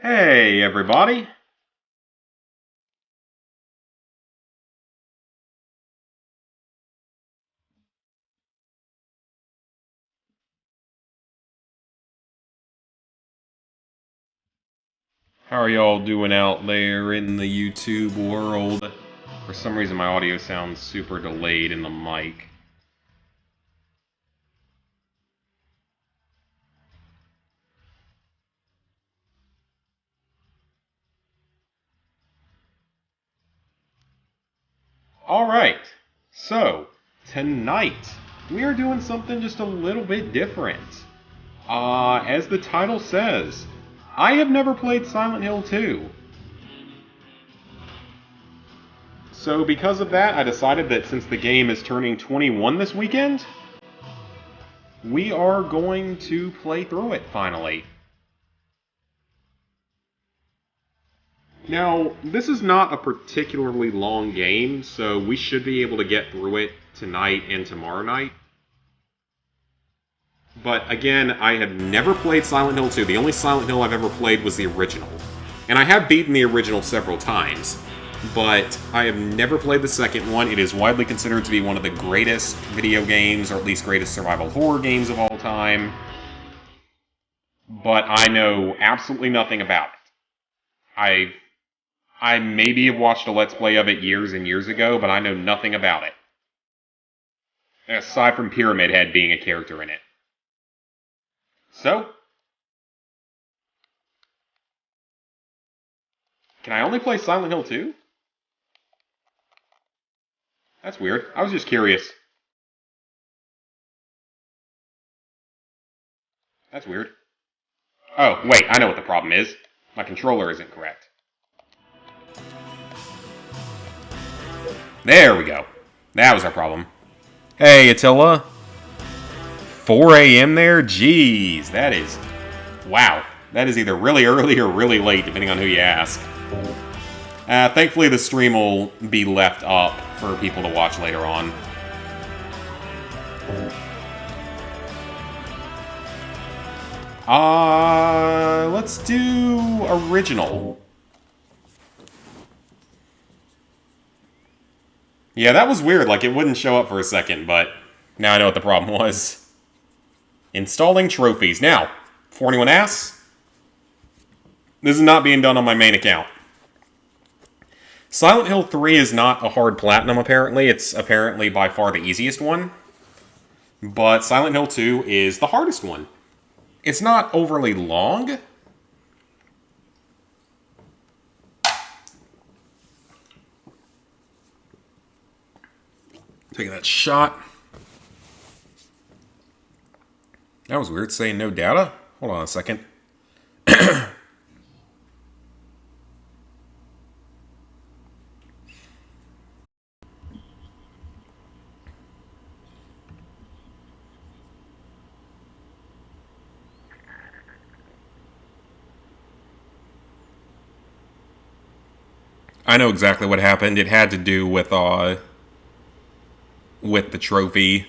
Hey, everybody. How are y'all doing out there in the YouTube world? For some reason, my audio sounds super delayed in the mic. Alright, so tonight we are doing something just a little bit different. As the title says, I have never played Silent Hill 2. So because of that, I decided that since the game is turning 21 this weekend, we are going to play through it finally. Now, this is not a particularly long game, so we should be able to get through it tonight and tomorrow night. But again, I have never played Silent Hill 2. The only Silent Hill I've ever played was the original. And I have beaten the original several times, but I have never played the second one. It is widely considered to be one of the greatest video games, or at least greatest survival horror games of all time. But I know absolutely nothing about it. I maybe have watched a Let's Play of it years and years ago, but I know nothing about it. Aside from Pyramid Head being a character in it. So, can I only play Silent Hill 2? That's weird. I was just curious. That's weird. Oh, wait, I know what the problem is. My controller isn't correct. There we go. That was our problem. Hey, Attila. 4 a.m. there? Jeez, that is... Wow. That is either really early or really late, depending on who you ask. Thankfully, the stream will be left up for people to watch later on. Let's do original. Yeah, that was weird. Like, it wouldn't show up for a second, but now I know what the problem was. Installing trophies. Now, before anyone asks, this is not being done on my main account. Silent Hill 3 is not a hard platinum, apparently. It's apparently by far the easiest one. But Silent Hill 2 is the hardest one. It's not overly long. Taking that shot. That was weird, saying no data. Hold on a second. I know exactly what happened. It had to do with the trophy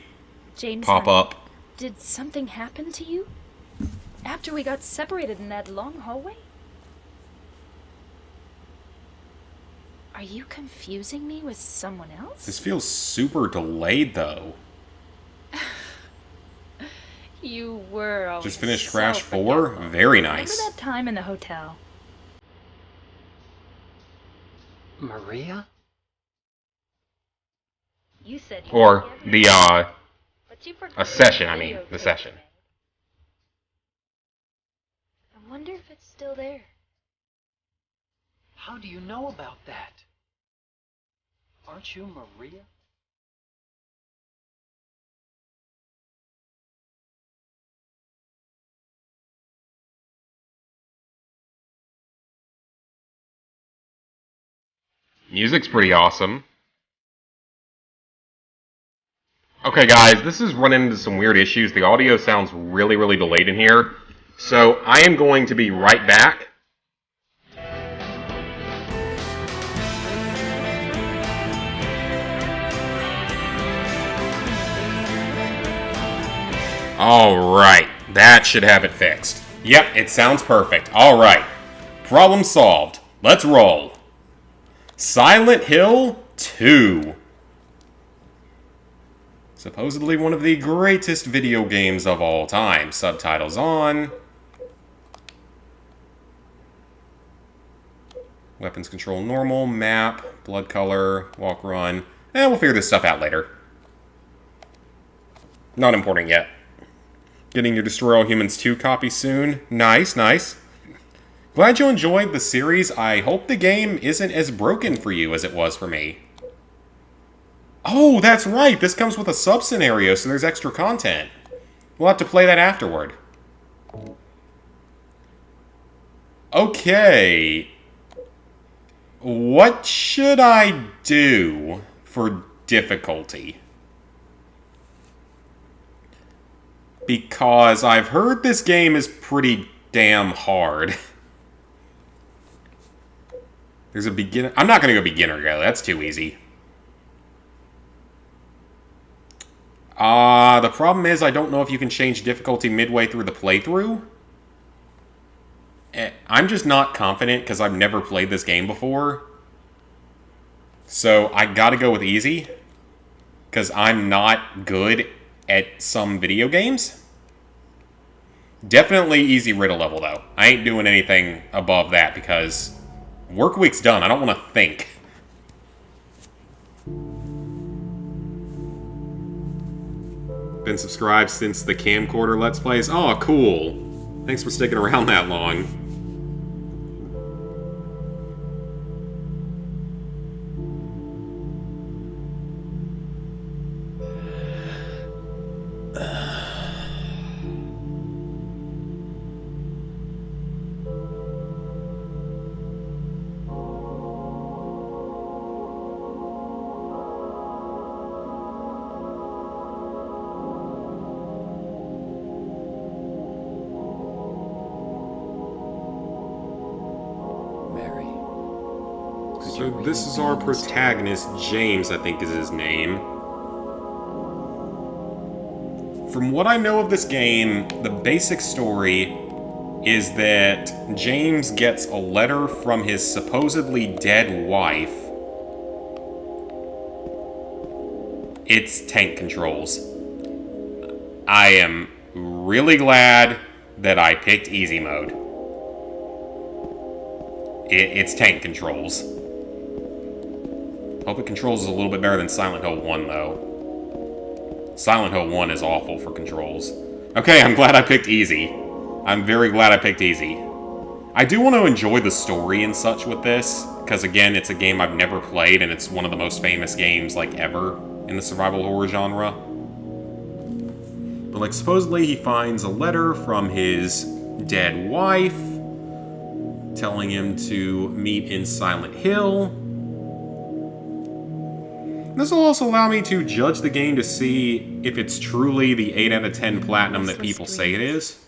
James, pop honey, up. did something happen to you? After we got separated in that long hallway? Are you confusing me with someone else? This feels super delayed, though. You were always Just finished so Crash 4? forgetful. Very nice. Remember that time in the hotel? Maria? You said you Or forget me, the, but you forgot a session, I the mean. The videotape session. you made. I wonder if it's still there. How do you know about that? Aren't you Maria? Music's pretty awesome. Okay, guys, this is running into some weird issues. The audio sounds really, really delayed in here. So I am going to be right back. Alright, that should have it fixed. Yep, it sounds perfect. Alright. Problem solved. Let's roll. Silent Hill 2. Supposedly one of the greatest video games of all time. Subtitles on. Weapons control normal, map, blood color, walk run. We'll figure this stuff out later. Not important yet. Getting your Destroy All Humans 2 copy soon. Nice, nice. Glad you enjoyed the series. I hope the game isn't as broken for you as it was for me. Oh, that's right. This comes with a sub-scenario, so there's extra content. We'll have to play that afterward. Okay. What should I do for difficulty? Because I've heard this game is pretty damn hard. There's a beginner. I'm not going to go beginner, guy. That's too easy. The problem is I don't know if you can change difficulty midway through the playthrough. I'm just not confident because I've never played this game before. So I gotta go with easy. Because I'm not good at some video games. Definitely easy riddle level though. I ain't doing anything above that because work week's done. I don't want to think. Been subscribed since the camcorder Let's Plays. Oh, cool. Thanks for sticking around that long. So this is our protagonist, James, I think is his name. From what I know of this game, the basic story is that James gets a letter from his supposedly dead wife. It's tank controls. I am really glad that I picked easy mode. It's tank controls. Hope it controls is a little bit better than Silent Hill 1, though. Silent Hill 1 is awful for controls. Okay, I'm glad I picked easy. I'm very glad I picked easy. I do want to enjoy the story and such with this, because again, it's a game I've never played, and it's one of the most famous games, like, ever in the survival horror genre. But, like, supposedly he finds a letter from his dead wife, telling him to meet in Silent Hill. This will also allow me to judge the game to see if it's truly the 8 out of 10 platinum that people say it is.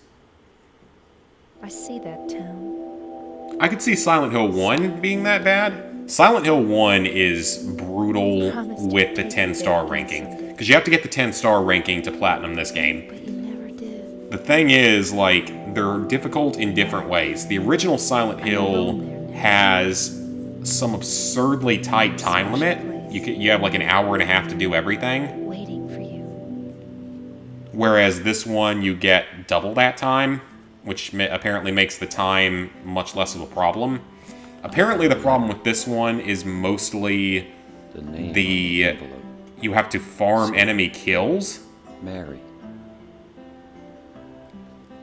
I see that town. I could see Silent Hill 1 being that bad. Silent Hill 1 is brutal with the 10-star ranking. Because you have to get the 10-star ranking to platinum this game. But you never did. The thing is, like, they're difficult in different ways. The original Silent Hill has some absurdly tight time limit. You have like an hour and a half to do everything. Waiting for you. Whereas this one, you get double that time, which apparently makes the time much less of a problem. Apparently the problem with this one is mostly you have to farm enemy kills. Mary.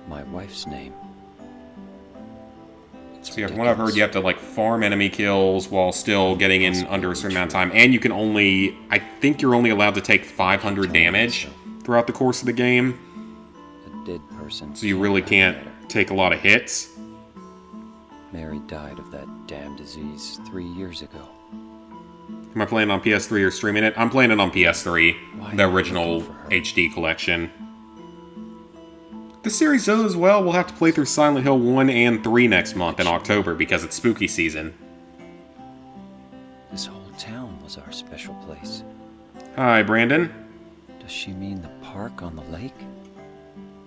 My wife's name. So yeah, from what I've heard, you have to like farm enemy kills while still getting in under a certain amount of time, and you can only, I think you're only allowed to take 500 damage throughout the course of the game. A dead person. So you really can't take a lot of hits. Mary died of that damn disease 3 years ago. Am I playing on PS3 or streaming it? I'm playing it on PS3, the original HD collection. If the series does as well, we'll have to play through Silent Hill 1 and 3 next month in October because it's spooky season. This whole town was our special place. Hi, Brandon. Does she mean the park on the lake?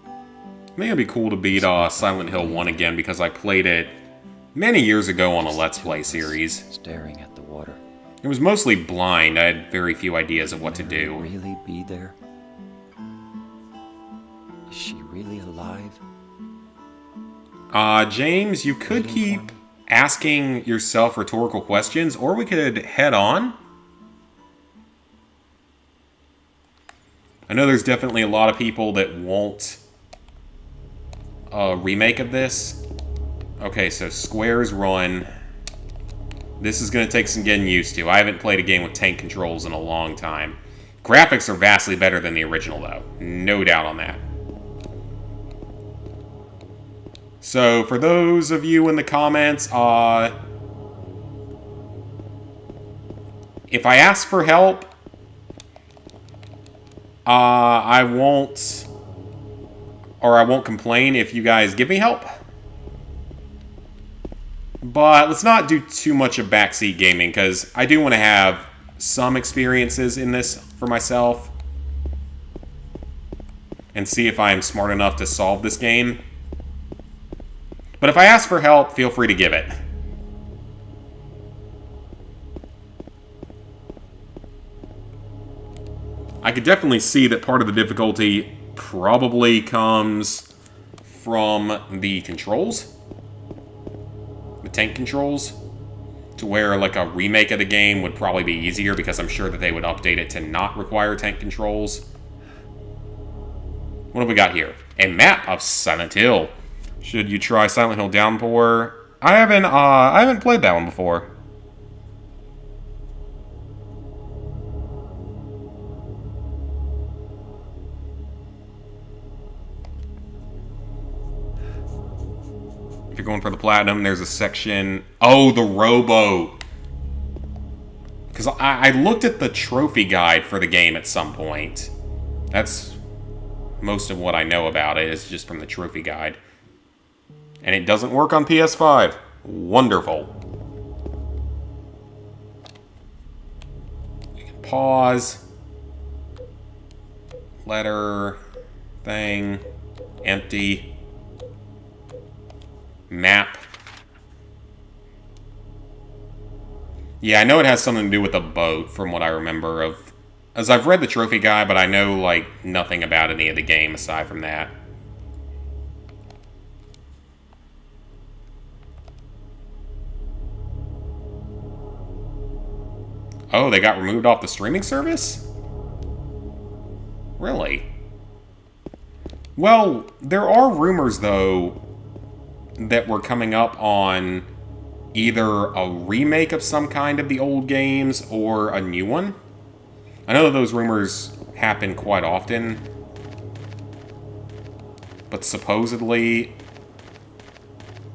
I think it'd be cool to beat Silent Hill 1 again because I played it many years ago on a Let's Play series. Staring at the water. It was mostly blind. I had very few ideas of what to do. Really be there? Is she really alive? James, you could keep asking yourself rhetorical questions, or we could head on. I know there's definitely a lot of people that want a remake of this. Okay, so Squares Run. This is going to take some getting used to. I haven't played a game with tank controls in a long time. Graphics are vastly better than the original, though. No doubt on that. So, for those of you in the comments, if I ask for help, I won't complain if you guys give me help. But let's not do too much of backseat gaming, because I do want to have some experiences in this for myself. And see if I am smart enough to solve this game. But if I ask for help, feel free to give it. I could definitely see that part of the difficulty probably comes from the controls. The tank controls. To where, like, a remake of the game would probably be easier, because I'm sure that they would update it to not require tank controls. What have we got here? A map of Silent Hill. Should you try Silent Hill Downpour? I haven't played that one before. If you're going for the platinum, there's a section... Oh, the rowboat! Because I looked at the trophy guide for the game at some point. That's most of what I know about it, is just from the trophy guide. And it doesn't work on PS5. Wonderful. You can pause. Letter. Thing. Empty. Map. Yeah, I know it has something to do with a boat, from what I remember of... As I've read the trophy guide, but I know, like, nothing about any of the game aside from that. Oh, they got removed off the streaming service? Really? Well, there are rumors, though, that were coming up on either a remake of some kind of the old games or a new one. I know those rumors happen quite often, but supposedly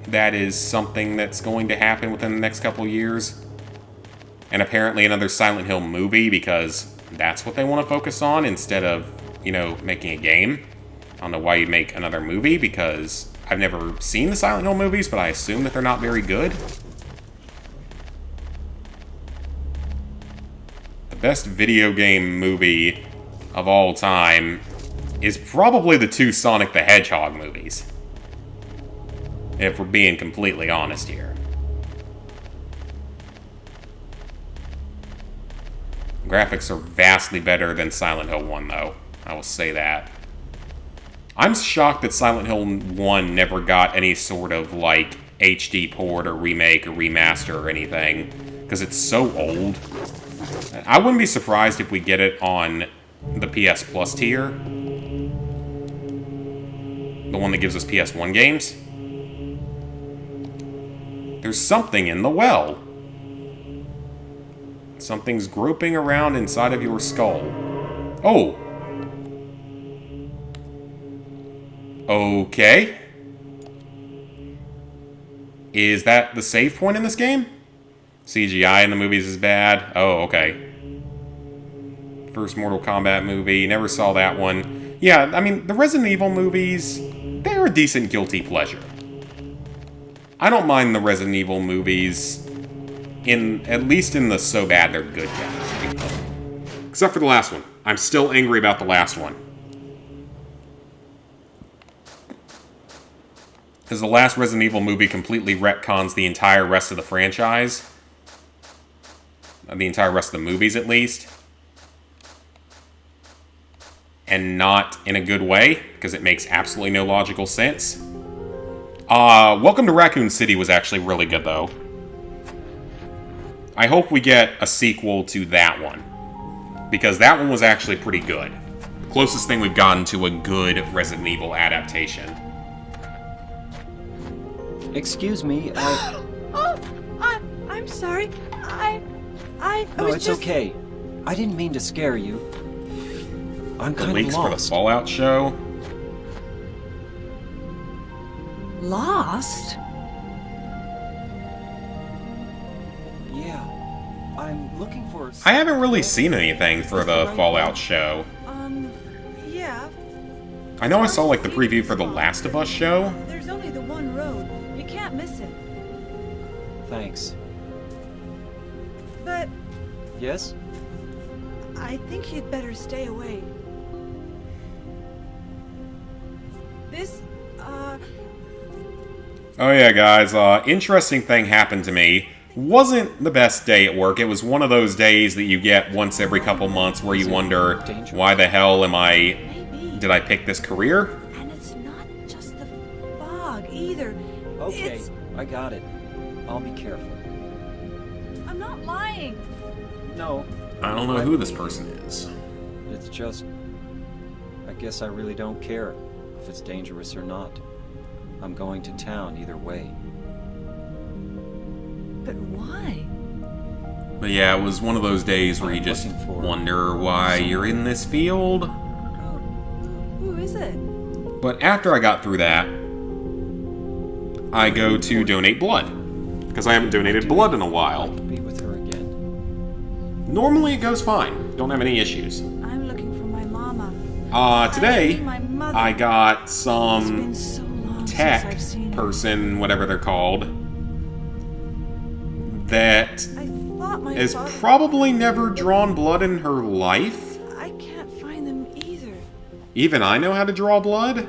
that is something that's going to happen within the next couple of years. And apparently another Silent Hill movie, because that's what they want to focus on instead of, you know, making a game. I don't know why you'd make another movie, because I've never seen the Silent Hill movies, but I assume that they're not very good. The best video game movie of all time is probably the two Sonic the Hedgehog movies. If we're being completely honest here. Graphics are vastly better than Silent Hill 1, though. I will say that. I'm shocked that Silent Hill 1 never got any sort of, like, HD port or remake or remaster or anything, because it's so old. I wouldn't be surprised if we get it on the PS Plus tier. The one that gives us PS1 games. There's something in the well. Something's groping around inside of your skull. Oh! Okay. Is that the save point in this game? CGI in the movies is bad? Oh, okay. First Mortal Kombat movie. Never saw that one. Yeah, I mean, the Resident Evil movies, they're a decent guilty pleasure. I don't mind the Resident Evil movies, at least in the so bad they're good category. Except for the last one. I'm still angry about the last one. Because the last Resident Evil movie completely retcons the entire rest of the franchise. The entire rest of the movies, at least. And not in a good way, because it makes absolutely no logical sense. Welcome to Raccoon City was actually really good, though. I hope we get a sequel to that one. Because that one was actually pretty good. The closest thing we've gotten to a good Resident Evil adaptation. Excuse me, I'm sorry. I No, was it's just... okay. I didn't mean to scare you. I'm The kind of leaks for the lost. Fallout show. Lost? Yeah. I'm looking for... I haven't really seen anything for the Fallout show. Yeah. I know I saw like the preview for the Last of Us show. There's only the one road. You can't miss it. Thanks. But Yes? I think you'd better stay away. This, Oh yeah, guys, interesting thing happened to me. Wasn't the best day at work. It was one of those days that you get once every couple months where you wonder, why the hell maybe. did I pick this career? And it's not just the fog either. Okay, It's... I got it. I'll be careful. I'm not lying. No, I don't know who this person is. it's just... I guess I really don't care if it's dangerous or not. I'm going to town either way. But why? But yeah, it was one of those days where you I'm just looking for wonder why you're in this field. Oh, who is it? But after I got through that, I go to donate blood. Because I haven't donated blood in a I'd while. like to be with her again. Normally it goes fine. Don't have any issues. I'm looking for my mama. Today, My mother. I got It's some been so long tech since I've seen her. person, whatever they're called, that I thought my has father... probably never drawn blood in her life. I can't find them either. Even I know how to draw blood.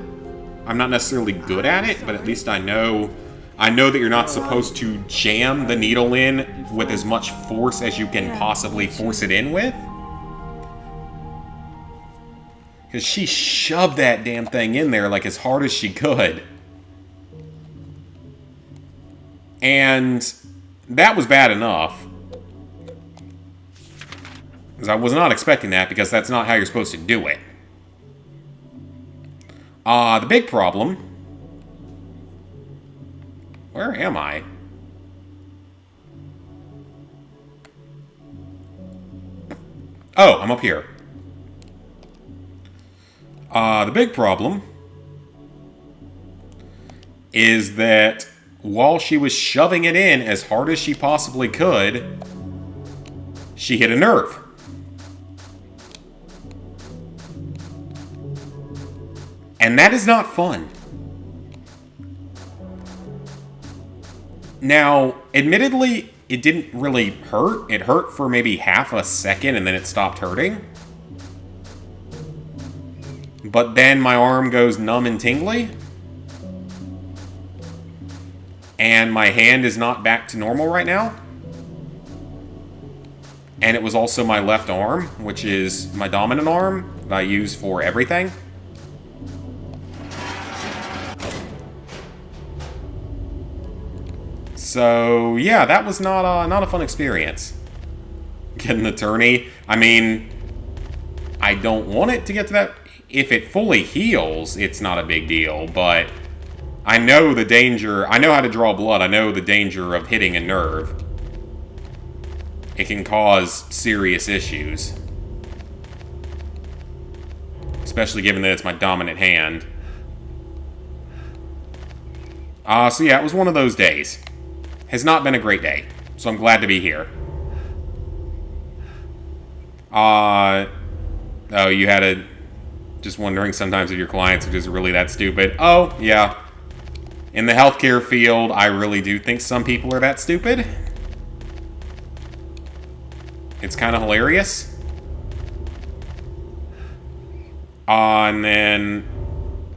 I'm not necessarily good at it, but at least I know that you're not supposed to jam the needle in with as much force as you can possibly force it in with. Because she shoved that damn thing in there like as hard as she could. And that was bad enough. Because I was not expecting that, because that's not how you're supposed to do it. The big problem... Where am I? Oh, I'm up here. The big problem is that while she was shoving it in as hard as she possibly could, she hit a nerve. And that is not fun. Now, admittedly, it didn't really hurt. It hurt for maybe half a second and then it stopped hurting. But then my arm goes numb and tingly. And my hand is not back to normal right now. And it was also my left arm, which is my dominant arm that I use for everything. So, yeah, that was not a fun experience. Getting an attorney. I mean, I don't want it to get to that. If it fully heals, it's not a big deal, but I know the danger. I know how to draw blood. I know the danger of hitting a nerve. It can cause serious issues. Especially given that it's my dominant hand. So yeah, it was one of those days. Has not been a great day, so I'm glad to be here. Oh, you had a... Just wondering sometimes if your clients are just really that stupid. Oh, yeah. In the healthcare field, I really do think some people are that stupid. It's kind of hilarious. And then...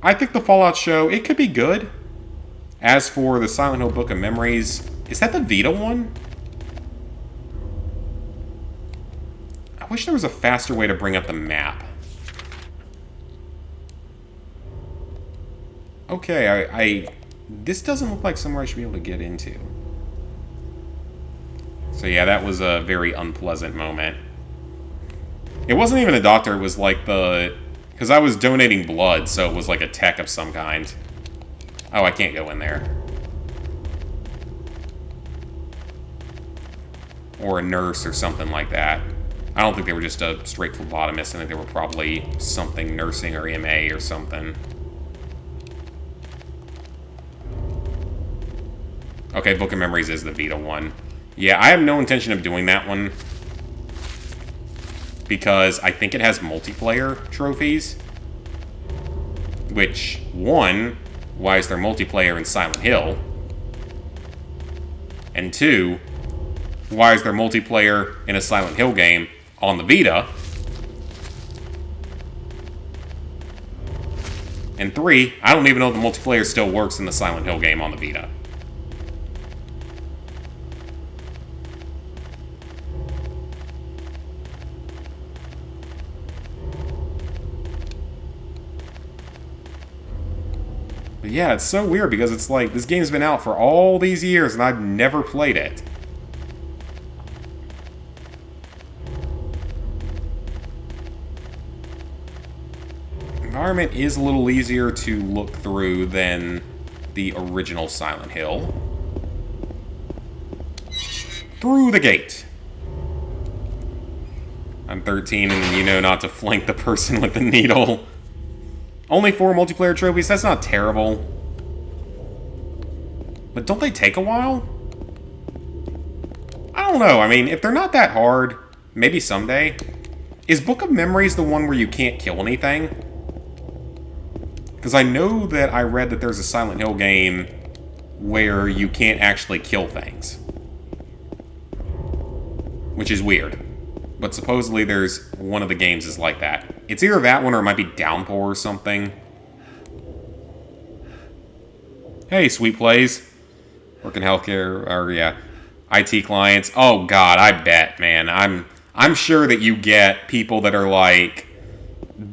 I think the Fallout show, it could be good. As for the Silent Hill Book of Memories, is that the Vita one? I wish there was a faster way to bring up the map. Okay, this doesn't look like somewhere I should be able to get into. So yeah, that was a very unpleasant moment. It wasn't even a doctor, it was like the... Because I was donating blood, so it was like a tech of some kind. Oh, I can't go in there. Or a nurse or something like that. I don't think they were just a straight phlebotomist. I think they were probably something nursing or MA or something. Okay, Book of Memories is the Vita one. Yeah, I have no intention of doing that one. Because I think it has multiplayer trophies. Which, one, why is there multiplayer in Silent Hill? And two, why is there multiplayer in a Silent Hill game on the Vita? And three, I don't even know if the multiplayer still works in the Silent Hill game on the Vita. But yeah, it's so weird because it's like, this game's been out for all these years and I've never played it. Environment is a little easier to look through than the original Silent Hill. Through the gate. I'm 13 and you know not to flank the person with the needle. Only 4 multiplayer trophies? That's not terrible. But don't they take a while? I don't know. I mean, if they're not that hard, maybe someday. Is Book of Memories the one where you can't kill anything? Because I know that I read that there's a Silent Hill game where you can't actually kill things. Which is weird. But supposedly there's one of the games is like that. It's either that one or it might be Downpour or something. Hey, Sweet Plays. Working healthcare, or yeah, IT clients. Oh god, I bet, man. I'm sure that you get people that are like,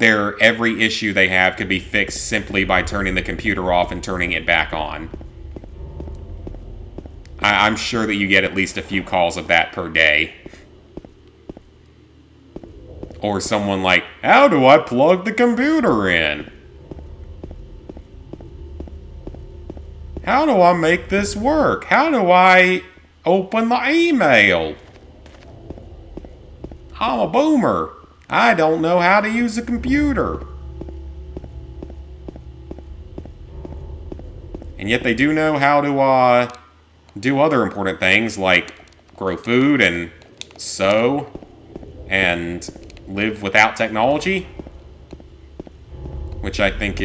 every issue they have could be fixed simply by turning the computer off and turning it back on. I'm sure that you get at least a few calls of that per day. Or someone like, how do I plug the computer in? How do I make this work? How do I open the email? I'm a boomer. I don't know how to use a computer. And yet they do know how to do other important things like grow food and sew and live without technology, which I think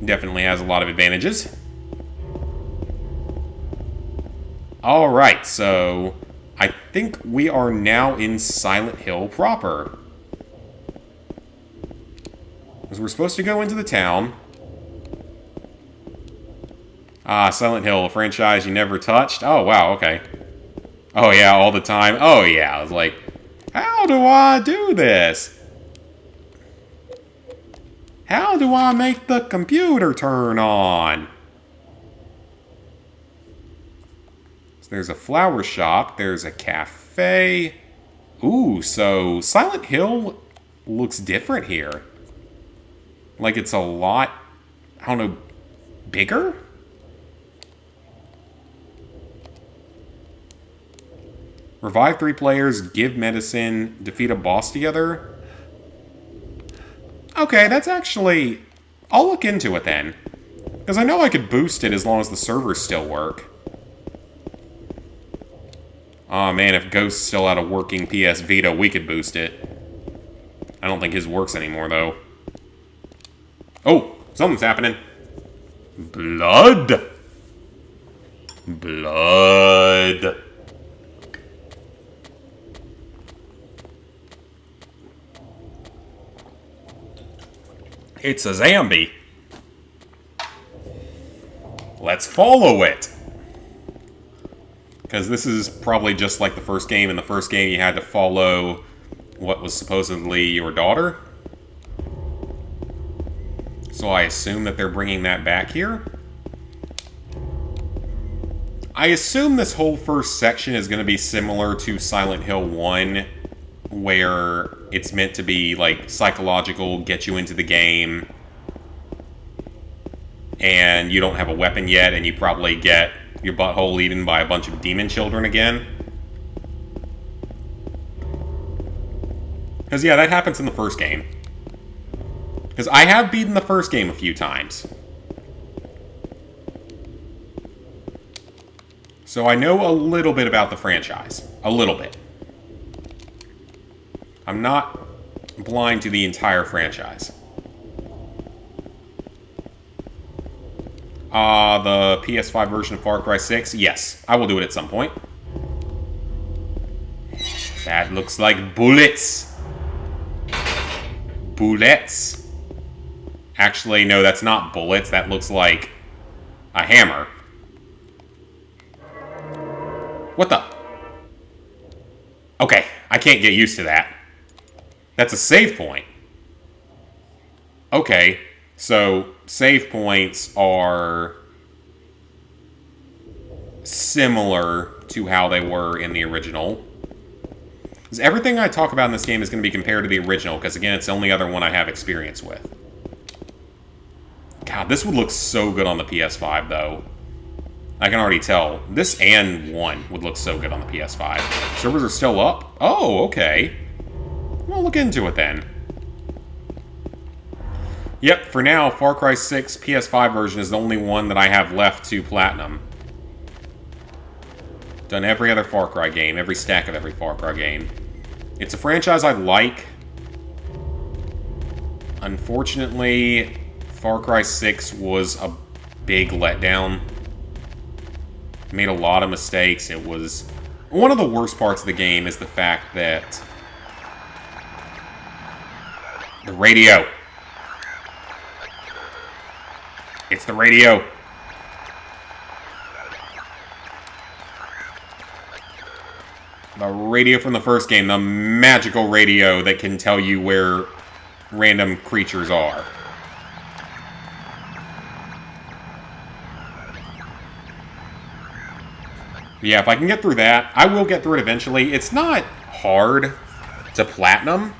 definitely has a lot of advantages. Alright, so I think we are now in Silent Hill proper. Because we're supposed to go into the town. Ah, Silent Hill, a franchise you never touched? Oh, wow, okay. Oh, yeah, all the time. Oh, yeah, I was like, how do I do this? How do I make the computer turn on? So there's a flower shop. There's a cafe. Ooh, so Silent Hill looks different here. Like it's a lot, I don't know, bigger? Revive 3 players, give medicine, defeat a boss together. Okay, that's actually... I'll look into it then. Because I know I could boost it as long as the servers still work. Aw, man, if Ghost's still had a working PS Vita, we could boost it. I don't think his works anymore, though. Oh, something's happening. Blood! Blood! It's a zombie. Let's follow it! Because this is probably just like the first game. In the first game, you had to follow what was supposedly your daughter. So I assume that they're bringing that back here. I assume this whole first section is going to be similar to Silent Hill 1, where it's meant to be, like, psychological, get you into the game, and you don't have a weapon yet, and you probably get your butthole eaten by a bunch of demon children again. Because, yeah, that happens in the first game. Because I have beaten the first game a few times. So I know a little bit about the franchise. A little bit. I'm not blind to the entire franchise. The PS5 version of Far Cry 6? Yes, I will do it at some point. That looks like bullets. Bullets. Actually, no, that's not bullets. That looks like a hammer. What the? Okay, I can't get used to that. That's a save point. Okay, so save points are similar to how they were in the original. Because everything I talk about in this game is going to be compared to the original, because again, it's the only other one I have experience with. God, this would look so good on the PS5, though. I can already tell. This and 1 would look so good on the PS5. Servers are still up? Oh, okay. I'll look into it then. Yep, for now, Far Cry 6 PS5 version is the only one that I have left to Platinum. Done every other Far Cry game, every stack of every Far Cry game. It's a franchise I like. Unfortunately, Far Cry 6 was a big letdown. Made a lot of mistakes. It was... One of the worst parts of the game is the fact that... The radio. It's the radio. The radio from the first game. The magical radio that can tell you where random creatures are. Yeah, if I can get through that, I will get through it eventually. It's not hard to platinum,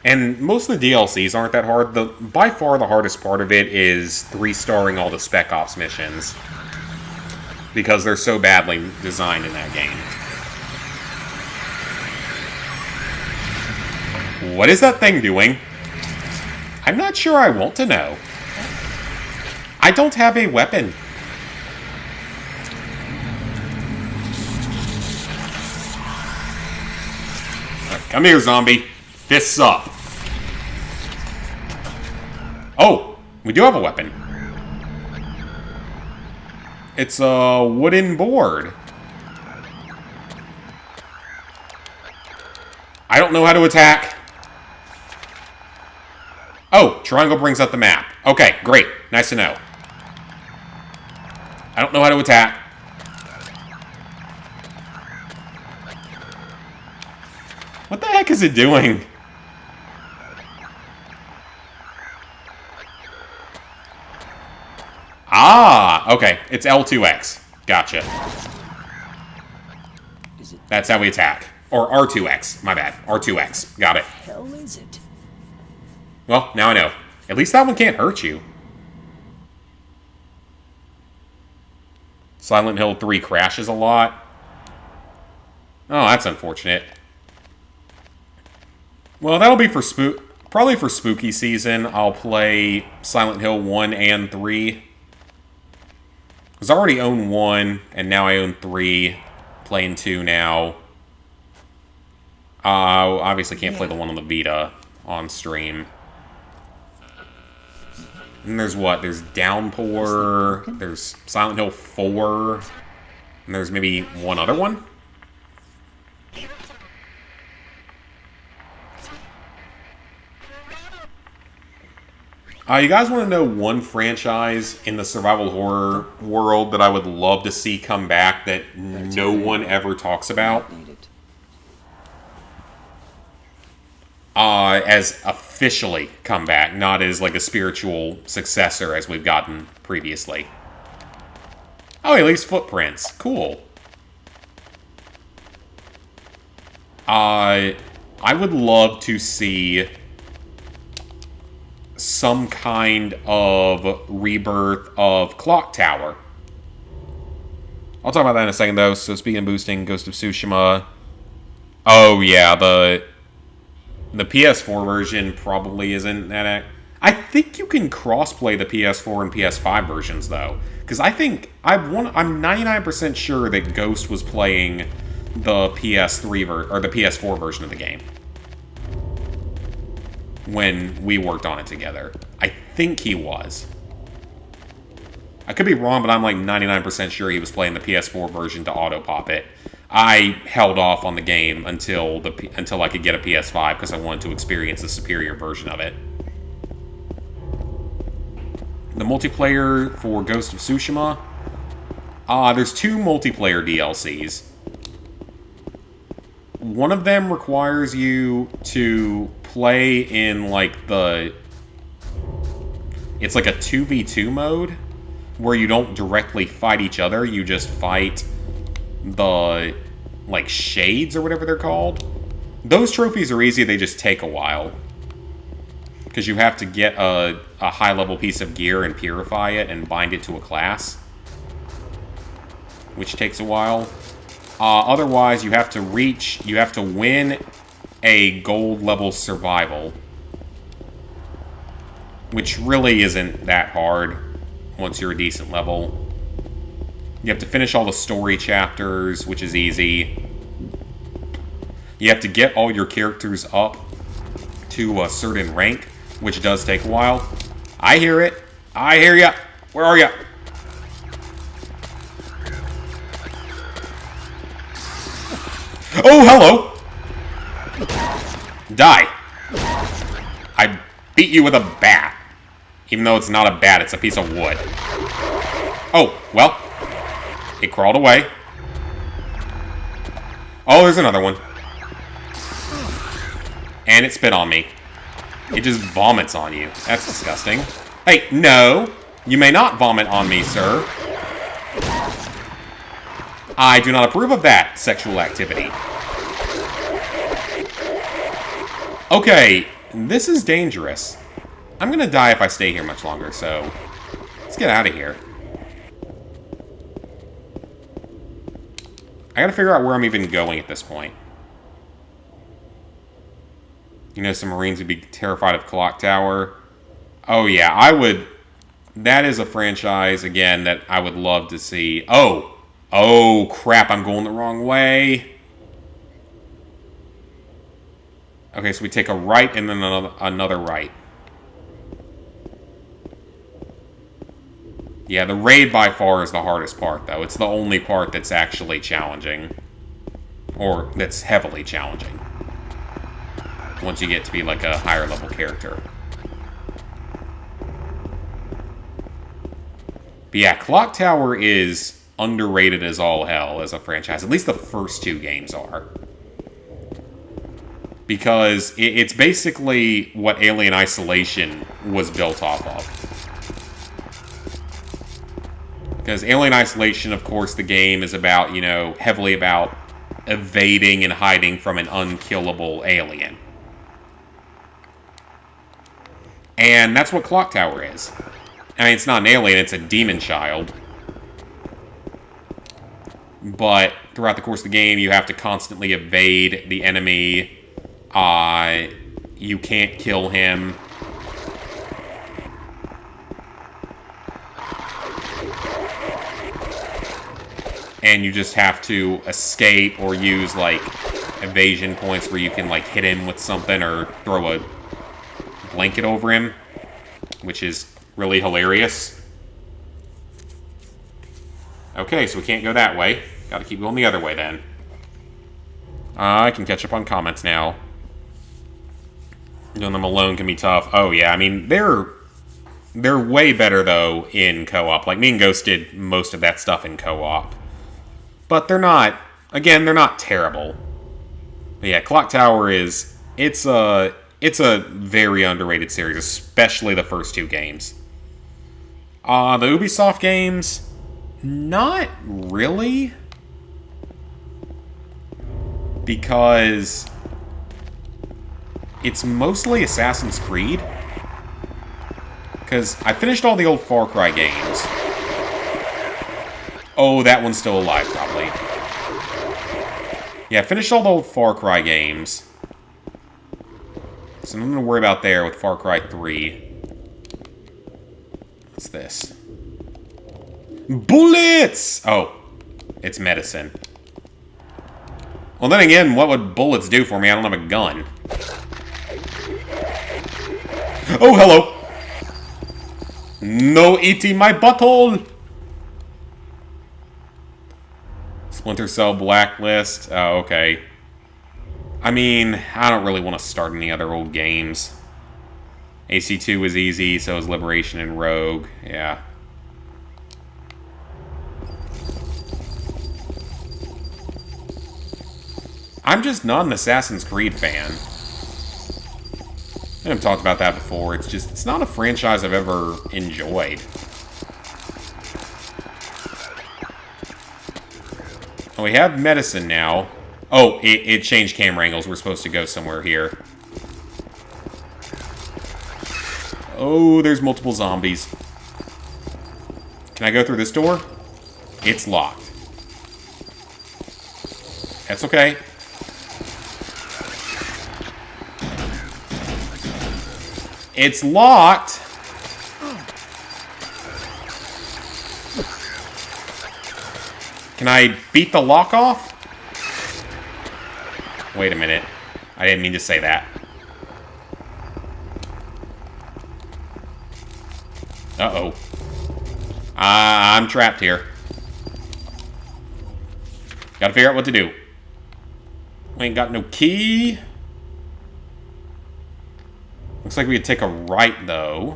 and most of the DLCs aren't that hard. By far the hardest part of it is 3-starring all the Spec Ops missions, because they're so badly designed in that game. What is that thing doing? I'm not sure I want to know. I don't have a weapon. Come here, zombie. Fists up. Oh, we do have a weapon. It's a wooden board. I don't know how to attack. Oh, triangle brings up the map. Okay, great. Nice to know. I don't know how to attack. What the heck is it doing? Ah, okay. It's L2X. Gotcha. That's how we attack. Or R2X. My bad. R2X. Got it. Hell is it? Well, now I know. At least that one can't hurt you. Silent Hill 3 crashes a lot. Oh, that's unfortunate. Well, that'll be for probably for spooky season. I'll play Silent Hill 1 and 3. Because I already own 1, and now I own 3. Playing 2 now. Obviously can't play the one on the Vita on stream. And there's what? There's Downpour, there's Silent Hill 4, and there's maybe one other one? You guys want to know one franchise in the survival horror world that I would love to see come back that no one ever talks about? As officially come back, not as like a spiritual successor as we've gotten previously. Oh, he leaves footprints. Cool. I would love to see some kind of rebirth of Clock Tower. I'll talk about that in a second, though. So, speaking of boosting, Ghost of Tsushima. Oh, yeah, the PS4 version probably isn't that... I think you can crossplay the PS4 and PS5 versions, though. Because I think... I'm 99% sure that Ghost was playing the PS3 or the PS4 version of the game when we worked on it together. I think he was. I could be wrong, but I'm like 99% sure he was playing the PS4 version to auto-pop it. I held off on the game until I could get a PS5 because I wanted to experience the superior version of it. The multiplayer for Ghost of Tsushima. There's 2 multiplayer DLCs. One of them requires you to play in, like, it's like a 2v2 mode, where you don't directly fight each other, you just fight the, like, shades or whatever they're called. Those trophies are easy, they just take a while. Because you have to get a high-level piece of gear and purify it and bind it to a class, which takes a while. Otherwise, you have to win a gold-level survival, which really isn't that hard once you're a decent level. You have to finish all the story chapters, which is easy. You have to get all your characters up to a certain rank, which does take a while. I hear it. I hear ya. Where are ya? Oh, hello! Die. I beat you with a bat. Even though it's not a bat, it's a piece of wood. Oh, well. It crawled away. Oh, there's another one. And it spit on me. It just vomits on you. That's disgusting. Hey, no! You may not vomit on me, sir. I do not approve of that sexual activity. Okay, this is dangerous. I'm gonna die if I stay here much longer, so let's get out of here. I gotta figure out where I'm even going at this point. You know, some Marines would be terrified of Clock Tower. Oh yeah, I would... That is a franchise, again, that I would love to see. Oh, crap, I'm going the wrong way. Okay, so we take a right and then another right. Yeah, the raid by far is the hardest part, though. It's the only part that's actually challenging. Or that's heavily challenging. Once you get to be, like, a higher level character. But yeah, Clock Tower is underrated as all hell as a franchise. At least the first 2 games are. Because it's basically what Alien Isolation was built off of. Because Alien Isolation, of course, the game is about, you know, heavily about evading and hiding from an unkillable alien. And that's what Clock Tower is. I mean, it's not an alien, it's a demon child. But throughout the course of the game, you have to constantly evade the enemy. You can't kill him. And you just have to escape or use, like, evasion points where you can, like, hit him with something or throw a blanket over him, which is really hilarious. Okay, so we can't go that way. Gotta keep going the other way, then. I can catch up on comments now. Doing them alone can be tough. Oh, yeah, I mean, they're They're way better, though, in co-op. Like, me and Ghost did most of that stuff in co-op. But they're not... Again, they're not terrible. But yeah, Clock Tower is... It's a very underrated series, especially the first two games. The Ubisoft games... Not really. Because... It's mostly Assassin's Creed. Because I finished all the old Far Cry games. Oh, that one's still alive, probably. Yeah, I finished all the old Far Cry games. So I'm going to worry about there with Far Cry 3. What's this? Bullets! Oh, it's medicine. Well, then again, what would bullets do for me? I don't have a gun. Oh, hello! No eating my butthole! Splinter Cell Blacklist. Oh, okay. I mean, I don't really want to start any other old games. AC2 was easy, so was Liberation and Rogue. Yeah. I'm just not an Assassin's Creed fan. I've talked about that before. It's not a franchise I've ever enjoyed. Oh, we have medicine now. Oh, it changed camera angles. We're supposed to go somewhere here. Oh, there's multiple zombies. Can I go through this door? It's locked. That's okay. It's locked. Can I beat the lock off? Wait a minute. I didn't mean to say that. Uh-oh. I'm trapped here. Gotta figure out what to do. We ain't got no key. Looks like we could take a right, though.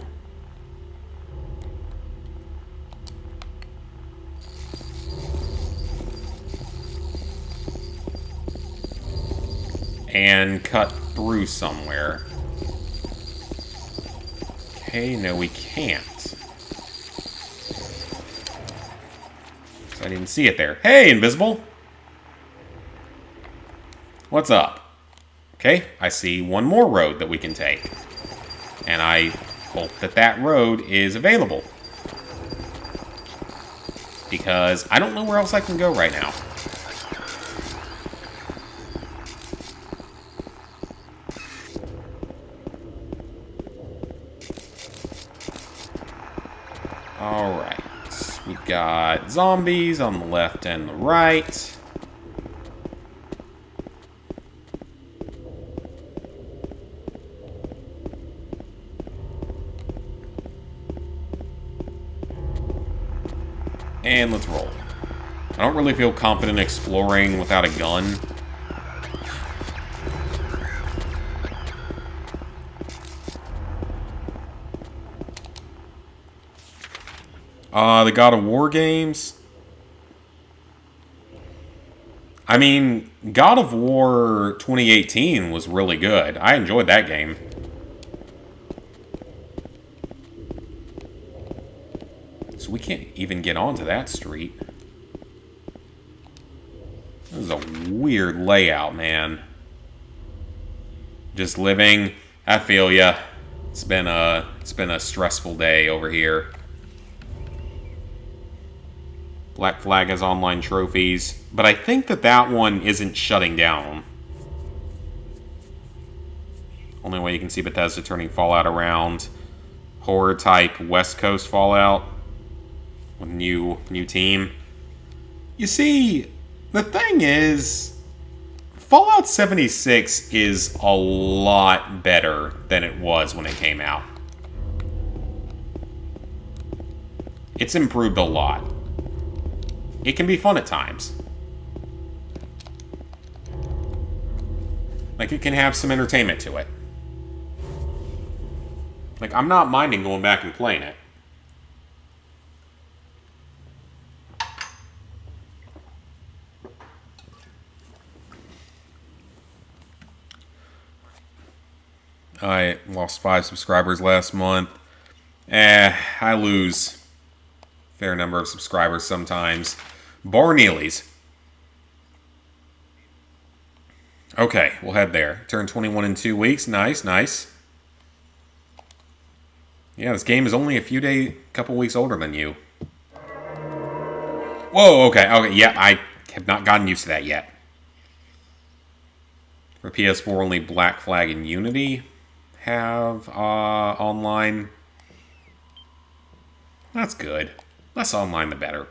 And cut through somewhere. Okay, no, we can't. So I didn't see it there. Hey, invisible! What's up? Okay, I see one more road that we can take. And I hope that that road is available. Because I don't know where else I can go right now. Alright. We've got zombies on the left and the right. And let's roll. I don't really feel confident exploring without a gun. The God of War games. I mean, God of War 2018 was really good. I enjoyed that game. So we can't even get onto that street. This is a weird layout, man. Just living. I feel ya. It's been a stressful day over here. Black Flag has online trophies, but I think that one isn't shutting down. Only way you can see Bethesda turning Fallout around. Horror type West Coast Fallout. With new team. You see, the thing is, Fallout 76 is a lot better than it was when it came out. It's improved a lot. It can be fun at times. Like, it can have some entertainment to it. Like, I'm not minding going back and playing it. I lost 5 subscribers last month. I lose a fair number of subscribers sometimes. Bar Neely's. Okay, we'll head there. Turn 21 in 2 weeks. Nice, nice. Yeah, this game is only a couple weeks older than you. Whoa, okay, yeah, I have not gotten used to that yet. For PS4, only Black Flag and Unity have online. That's good. Less online, the better.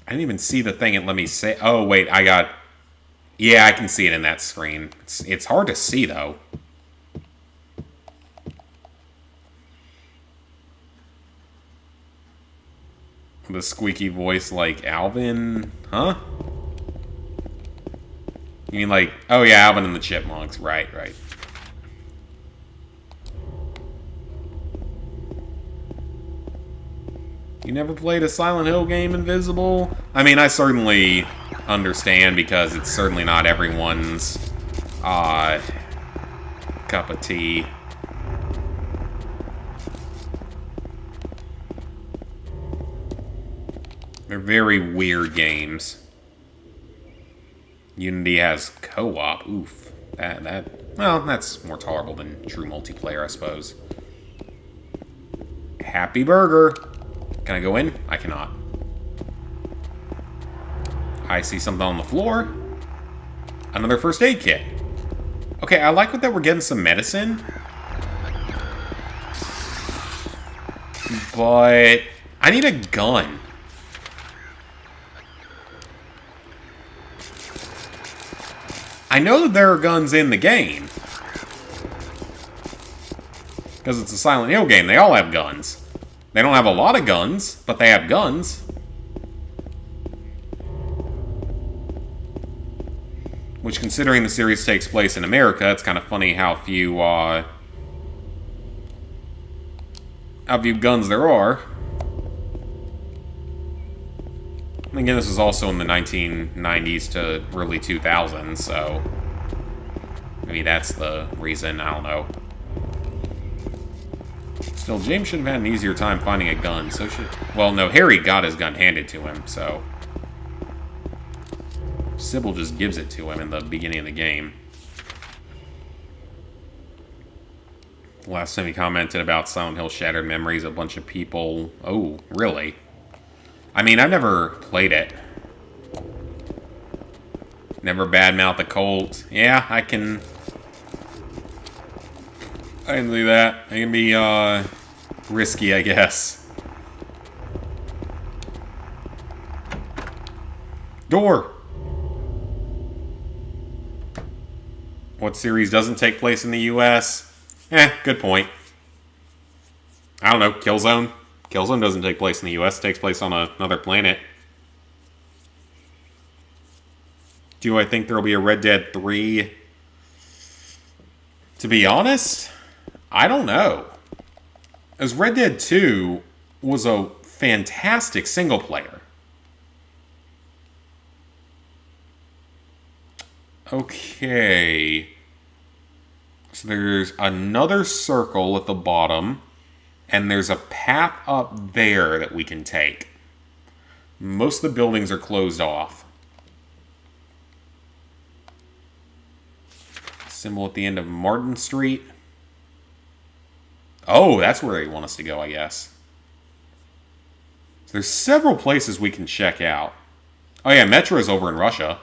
I didn't even see the thing it let me say. Oh, wait, I got... Yeah, I can see it in that screen. It's hard to see, though. The squeaky voice like Alvin? Huh? You mean like... Oh, yeah, Alvin and the Chipmunks. Right, right. You never played a Silent Hill game, Invisible? I mean, I certainly understand because it's certainly not everyone's cup of tea. They're very weird games. Unity has co-op. Oof. Well, that's more tolerable than true multiplayer, I suppose. Happy Burger. Can I go in? I cannot. I see something on the floor. Another first aid kit. Okay, I like that we're getting some medicine. But I need a gun. I know that there are guns in the game. Because it's a Silent Hill game. They all have guns. They don't have a lot of guns, but they have guns. Which, considering the series takes place in America, it's kind of funny how few guns there are. And again, this was also in the 1990s to early 2000s, so maybe that's the reason, I don't know. Still, James should have had an easier time finding a gun, so should... Well, no, Harry got his gun handed to him, so... Sybil just gives it to him in the beginning of the game. Last time he commented about Silent Hill Shattered Memories, a bunch of people... Oh, really? I mean, I've never played it. Never badmouth the Colt. Yeah, I can do that. It can be, risky, I guess. Door! What series doesn't take place in the US? Good point. I don't know, Killzone? Killzone doesn't take place in the US, it takes place on another planet. Do I think there'll be a Red Dead 3? To be honest, I don't know. As Red Dead 2 was a fantastic single player. Okay. So there's another circle at the bottom, and there's a path up there that we can take. Most of the buildings are closed off. Symbol at the end of Martin Street. Oh, that's where they want us to go, I guess. So there's several places we can check out. Oh yeah, Metro's over in Russia.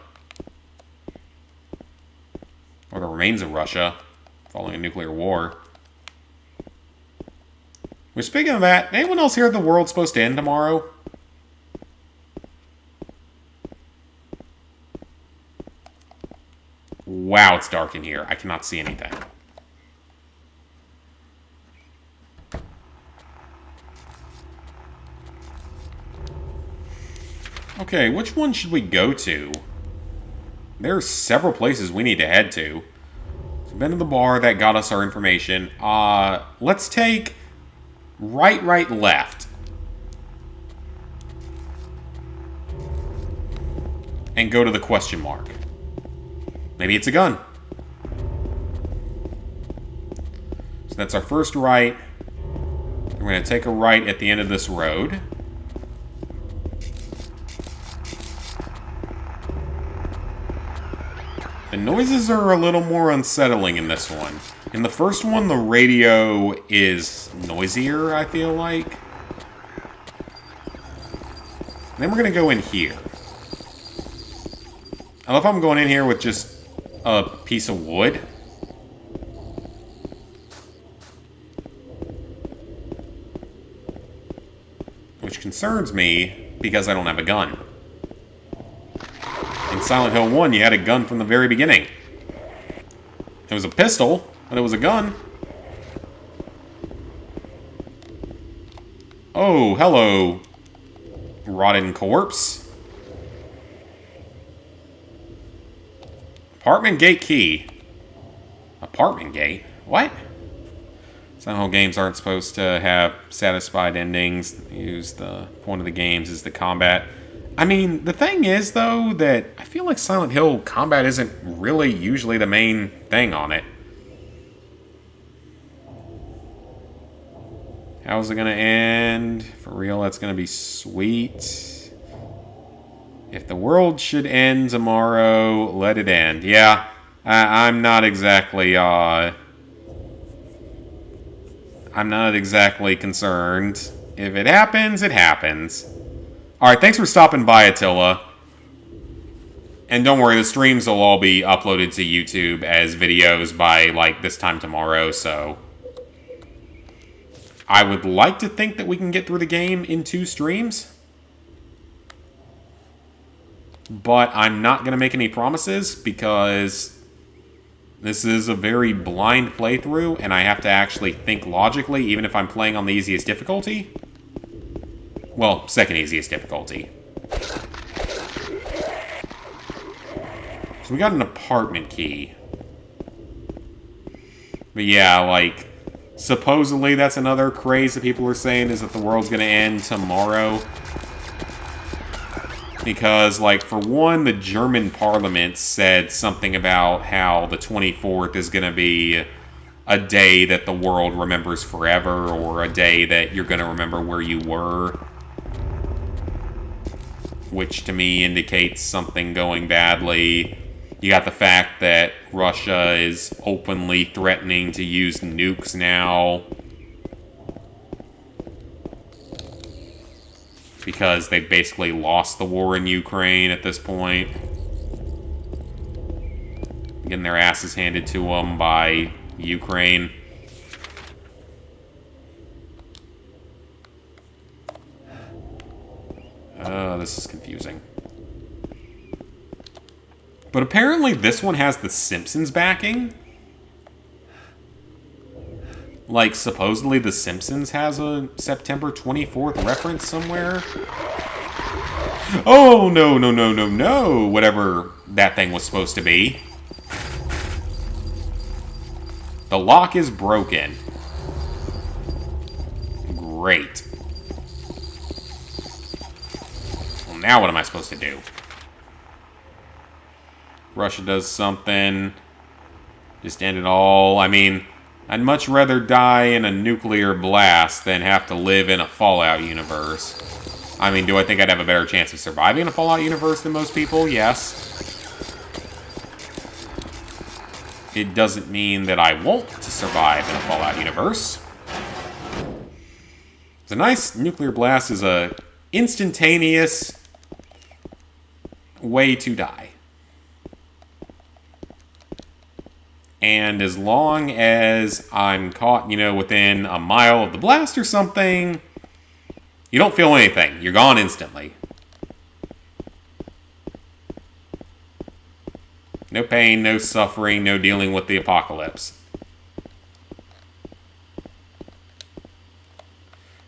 Or the remains of Russia, following a nuclear war. Which, speaking of that, anyone else here the world's supposed to end tomorrow? Wow, it's dark in here. I cannot see anything. Okay, which one should we go to? There are several places we need to head to. Been to the bar, that got us our information. Let's take right, left. And go to the question mark. Maybe it's a gun. So that's our first right. We're going to take a right at the end of this road. The noises are a little more unsettling in this one. In the first one, the radio is noisier, I feel like. Then we're going to go in here. I love how I'm going in here with just a piece of wood. Which concerns me, because I don't have a gun. In Silent Hill 1, you had a gun from the very beginning. It was a pistol, but it was a gun. Oh, hello, rotten corpse. Apartment gate key. Apartment gate? What? Silent Hill games aren't supposed to have satisfied endings. The point of the games is the combat. I mean, the thing is, though, that I feel like Silent Hill combat isn't really usually the main thing on it. How's it going to end? For real, that's going to be sweet. If the world should end tomorrow, let it end. Yeah, I'm not exactly, I'm not exactly concerned. If it happens, it happens. Alright, thanks for stopping by, Attila. And don't worry, the streams will all be uploaded to YouTube as videos by, like, this time tomorrow, so... I would like to think that we can get through the game in 2 streams. But I'm not going to make any promises, because this is a very blind playthrough, and I have to actually think logically, even if I'm playing on the easiest difficulty. Well, second easiest difficulty. So we got an apartment key. But yeah, like, supposedly that's another craze that people are saying, is that the world's gonna end tomorrow. Because, like, for one, the German parliament said something about how the 24th is gonna be a day that the world remembers forever, or a day that you're gonna remember where you were. Which to me indicates something going badly. You got the fact that Russia is openly threatening to use nukes now. Because they've basically lost the war in Ukraine at this point. Getting their asses handed to them by Ukraine. Oh, this is confusing. But apparently this one has the Simpsons backing. Like, supposedly The Simpsons has a September 24th reference somewhere. Oh, no. Whatever that thing was supposed to be. The lock is broken. Great. Well, now what am I supposed to do? Russia does something. Just end it all. I mean, I'd much rather die in a nuclear blast than have to live in a Fallout universe. I mean, do I think I'd have a better chance of surviving in a Fallout universe than most people? Yes. It doesn't mean that I won't survive in a Fallout universe. A nice nuclear blast is a instantaneous way to die. And as long as I'm caught, you know, within a mile of the blast or something, you don't feel anything. You're gone instantly. No pain, no suffering, no dealing with the apocalypse.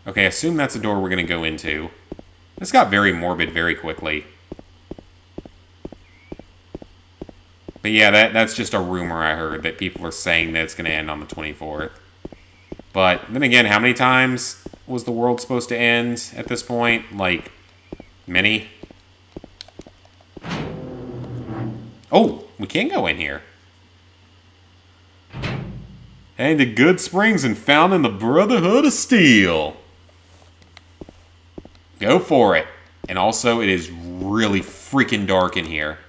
Okay, assume that's a door we're going to go into. This got very morbid very quickly. But yeah, that's just a rumor I heard, that people are saying that it's going to end on the 24th. But then again, how many times was the world supposed to end at this point? Like, many? Oh, we can go in here. And the good springs and found in the Brotherhood of Steel. Go for it. And also, it is really freaking dark in here.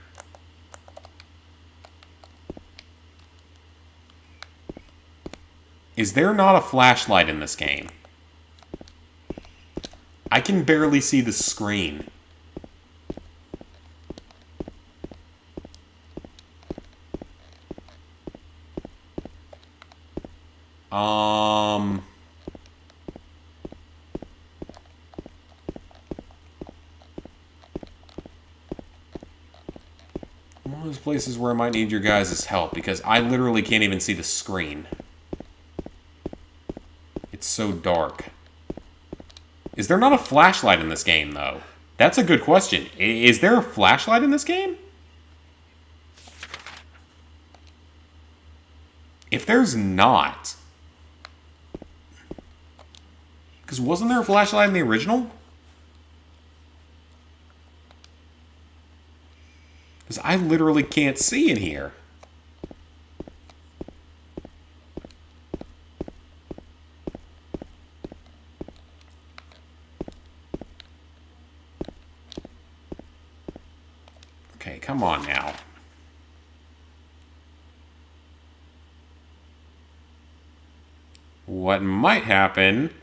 Is there not a flashlight in this game? I can barely see the screen. One of those places where I might need your guys' help, because I literally can't even see the screen. It's so dark. Is there not a flashlight in this game, though? That's a good question. Is there a flashlight in this game? If there's not... Because wasn't there a flashlight in the original? Because I literally can't see in here. Okay, come on now. What might happen...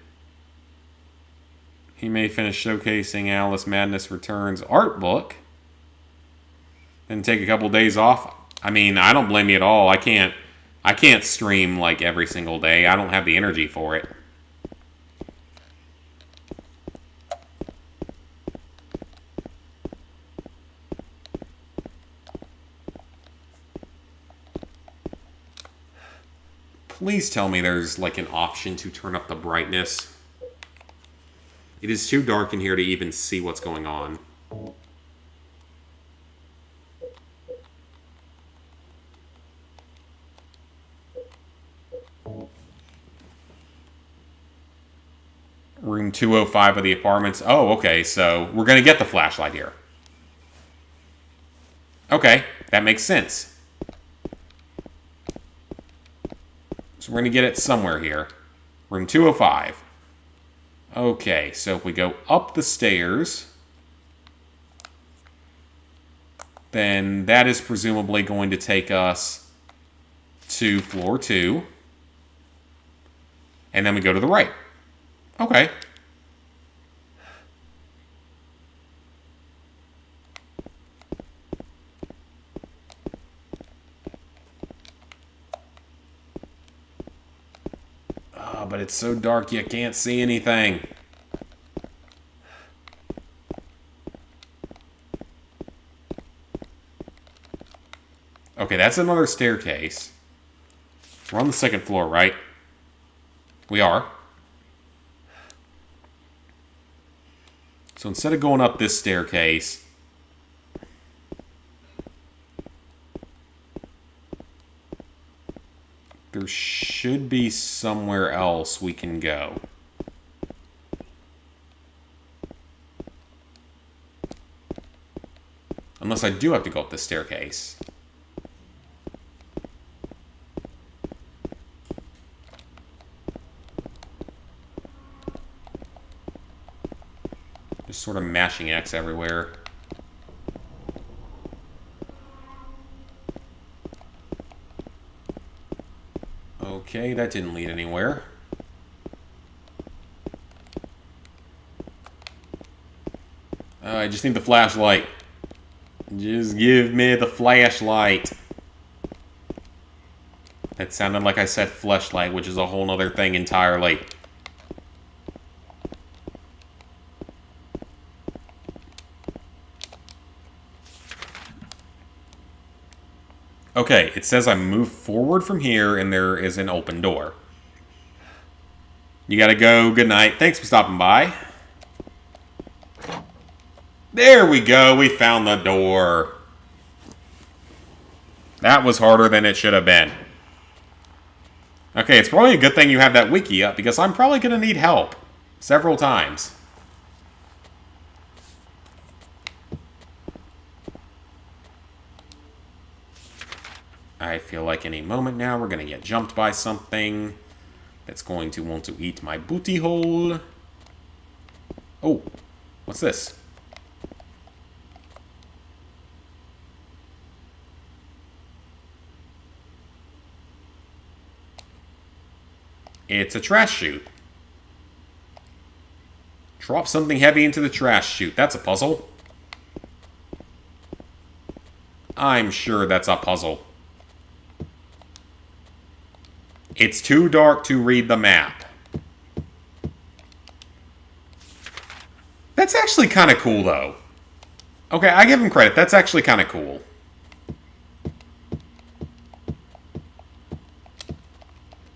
He may finish showcasing Alice Madness Returns art book. Then take a couple days off. I mean, I don't blame you at all. I can't stream like every single day. I don't have the energy for it. Please tell me there's like an option to turn up the brightness. It is too dark in here to even see what's going on. Room 205 of the apartments. Oh, okay, so we're going to get the flashlight here. Okay, that makes sense. So we're going to get it somewhere here. Room 205. Okay, so if we go up the stairs, then that is presumably going to take us to floor 2. And then we go to the right. Okay. But it's so dark you can't see anything. Okay, that's another staircase. We're on the second floor, right? We are. So instead of going up this staircase, there should be somewhere else we can go. Unless I do have to go up this staircase. Just sort of mashing X everywhere. Okay, that didn't lead anywhere. I just need the flashlight. Just give me the flashlight. That sounded like I said fleshlight, which is a whole other thing entirely. Okay, it says I move forward from here and there is an open door. You gotta go. Good night. Thanks for stopping by. There we go. We found the door. That was harder than it should have been. Okay, it's probably a good thing you have that wiki up, because I'm probably going to need help. Several times. I feel like any moment now we're going to get jumped by something that's going to want to eat my booty hole. Oh, what's this? It's a trash chute. Drop something heavy into the trash chute. That's a puzzle. I'm sure that's a puzzle. It's too dark to read the map. That's actually kind of cool, though. Okay, I give him credit. That's actually kind of cool.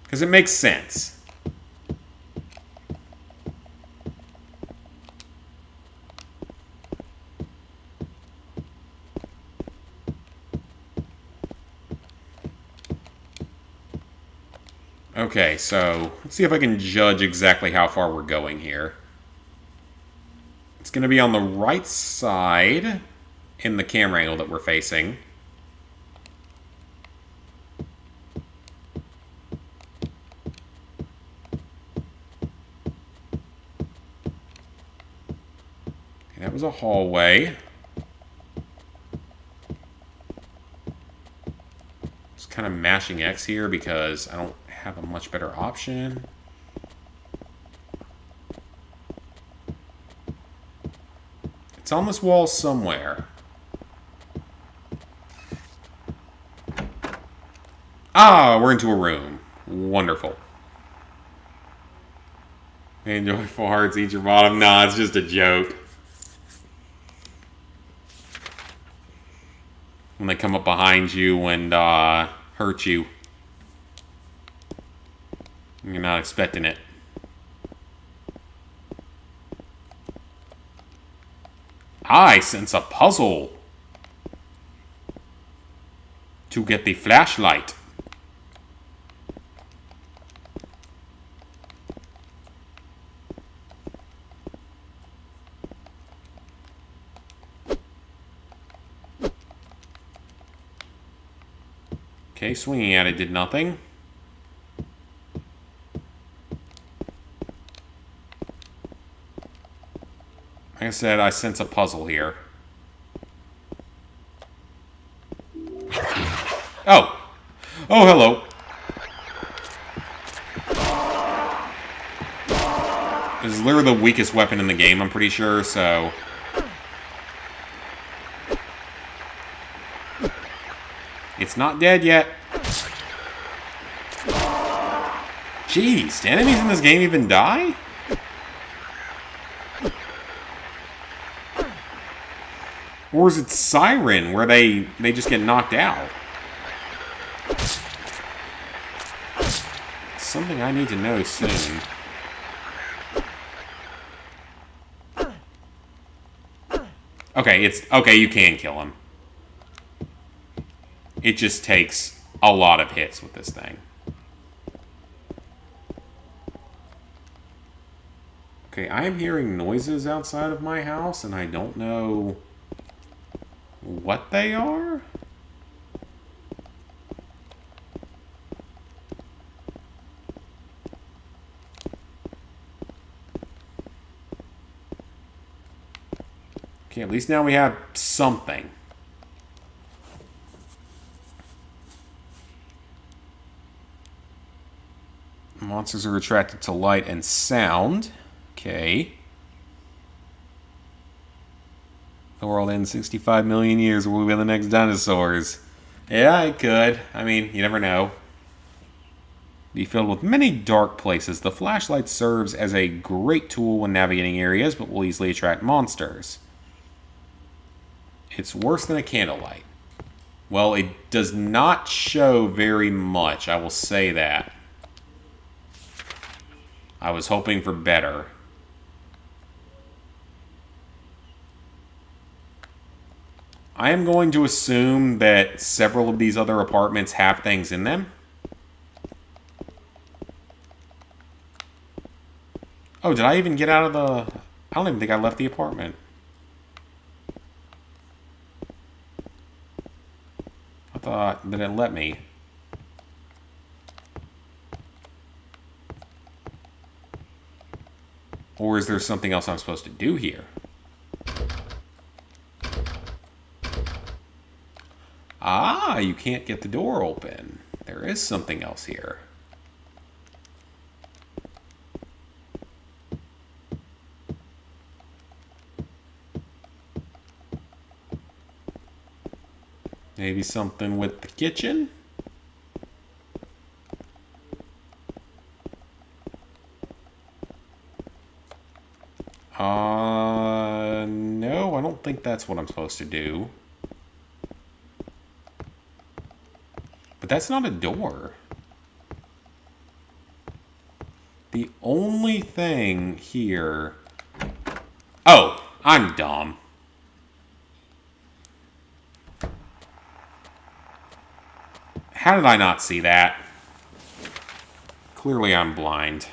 Because it makes sense. Okay, so let's see if I can judge exactly how far we're going here. It's going to be on the right side in the camera angle that we're facing. Okay, that was a hallway. Just kind of mashing X here because I don't have a much better option. It's on this wall somewhere. Ah, we're into a room. Wonderful. Enjoy farts, eat your bottom. Nah, it's just a joke. When they come up behind you and hurt you. You're not expecting it. I sense a puzzle. To get the flashlight. Okay, swinging at it did nothing. Like I said, I sense a puzzle here. Oh! Oh, hello. This is literally the weakest weapon in the game, I'm pretty sure, so... It's not dead yet. Jeez, do enemies in this game even die? Or is it Siren, where they just get knocked out? Something I need to know soon. Okay, you can kill him. It just takes a lot of hits with this thing. Okay, I am hearing noises outside of my house, and I don't know what they are? Okay, at least now we have something. Monsters are attracted to light and sound. Okay. The world ends 65 million years. Will we be the next dinosaurs? Yeah, it could. I mean, you never know. Be filled with many dark places. The flashlight serves as a great tool when navigating areas, but will easily attract monsters. It's worse than a candlelight. Well, it does not show very much, I will say that. I was hoping for better. I am going to assume that several of these other apartments have things in them. Oh, did I even get out of the... I don't even think I left the apartment. I thought that it let me. Or is there something else I'm supposed to do here? Ah, you can't get the door open. There is something else here. Maybe something with the kitchen? No, I don't think that's what I'm supposed to do. But that's not a door. The only thing here... Oh, I'm dumb. How did I not see that? Clearly I'm blind.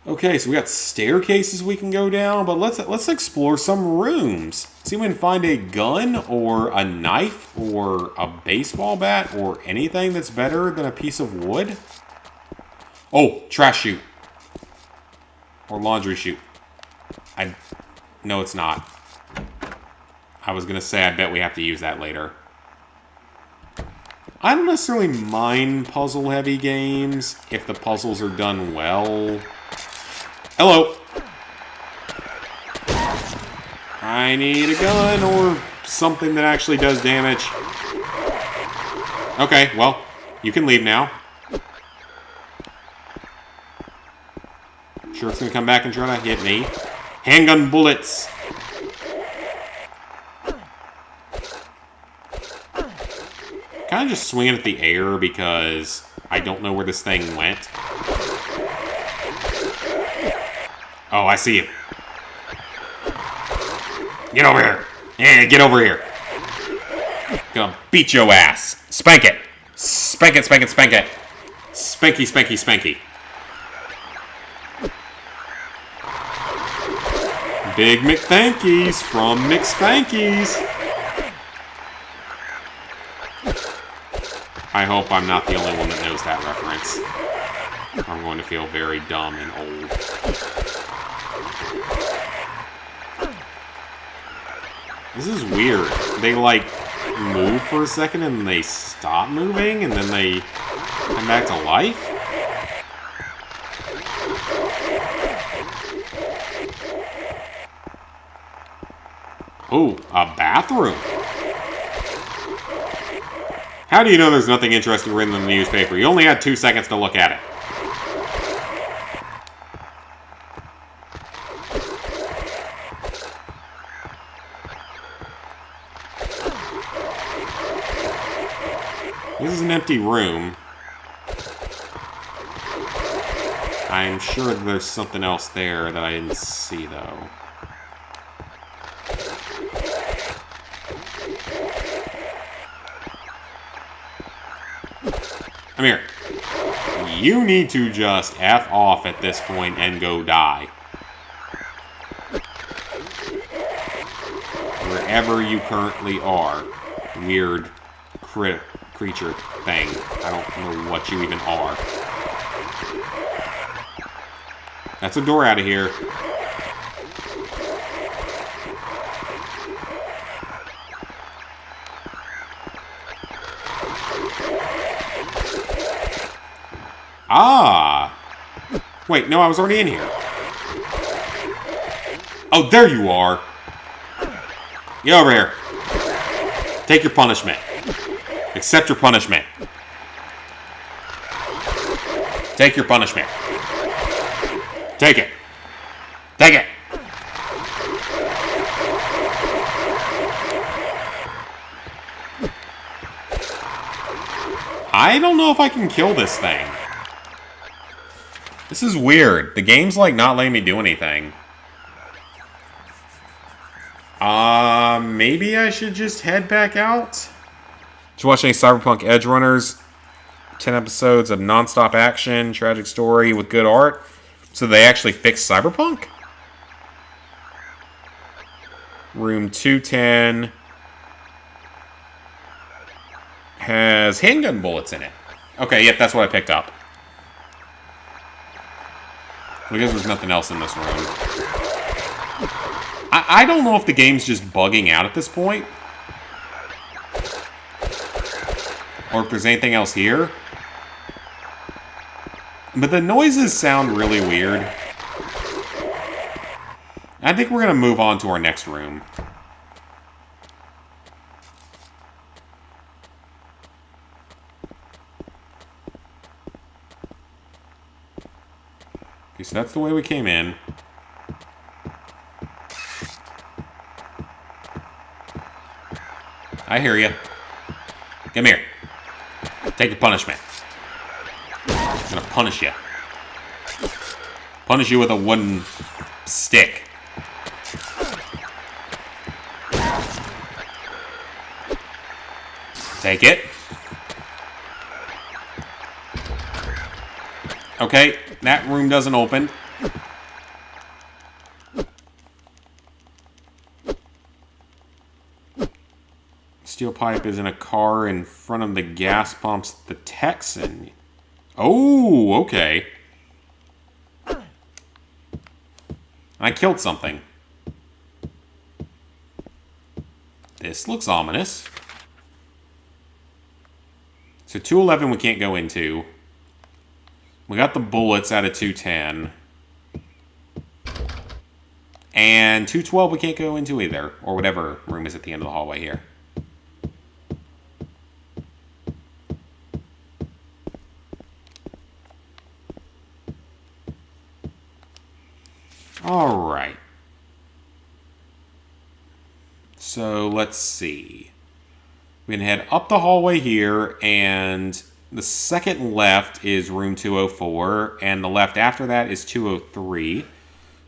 Okay, so we got staircases we can go down, but let's explore some rooms. See if we can find a gun or a knife or a baseball bat or anything that's better than a piece of wood. Oh, trash chute. Or laundry chute. No, it's not. I was gonna say I bet we have to use that later. I don't necessarily mind puzzle-heavy games if the puzzles are done well. Hello. I need a gun or something that actually does damage. Okay, well, you can leave now. Sure it's gonna come back and try to hit me. Handgun bullets. Kind of just swinging at the air because I don't know where this thing went. Oh, I see you. Get over here. Yeah, get over here. Gonna beat your ass. Spank it. Spank it, spank it, spank it. Spanky, spanky, spanky. Big McThankies from McSpankies. I hope I'm not the only one that knows that reference. I'm going to feel very dumb and old. This is weird. They, like, move for a second and they stop moving and then they come back to life? Oh, a bathroom. How do you know there's nothing interesting written in the newspaper? You only had 2 seconds to look at it. This is an empty room. I'm sure that there's something else there that I didn't see, though. Come here. You need to just F off at this point and go die. Wherever you currently are. Weird creature thing. I don't know what you even are. That's a door out of here. Ah! Wait, no, I was already in here. Oh, there you are. Get over here. Take your punishment. Accept your punishment. Take your punishment. Take it. Take it. I don't know if I can kill this thing. This is weird. The game's like not letting me do anything. Maybe I should just head back out? Did you watch any Cyberpunk Edge Runners? 10 episodes of non-stop action, tragic story with good art. So they actually fixed Cyberpunk? Room 210 has handgun bullets in it. Okay, yep, that's what I picked up. Because there's nothing else in this room. I don't know if the game's just bugging out at this point. Or if there's anything else here. But the noises sound really weird. I think we're going to move on to our next room. Okay, so that's the way we came in. I hear you. Come here. Take the punishment. I'm gonna punish you. Punish you with a wooden stick. Take it. Okay, that room doesn't open. Steel pipe is in a car in front of the gas pumps. The Texan. Oh, okay. I killed something. This looks ominous. So 211 we can't go into. We got the bullets out of 210. And 212 we can't go into either. Or whatever room is at the end of the hallway here. Alright. So let's see. We can head up the hallway here, and the second left is room 204, and the left after that is 203.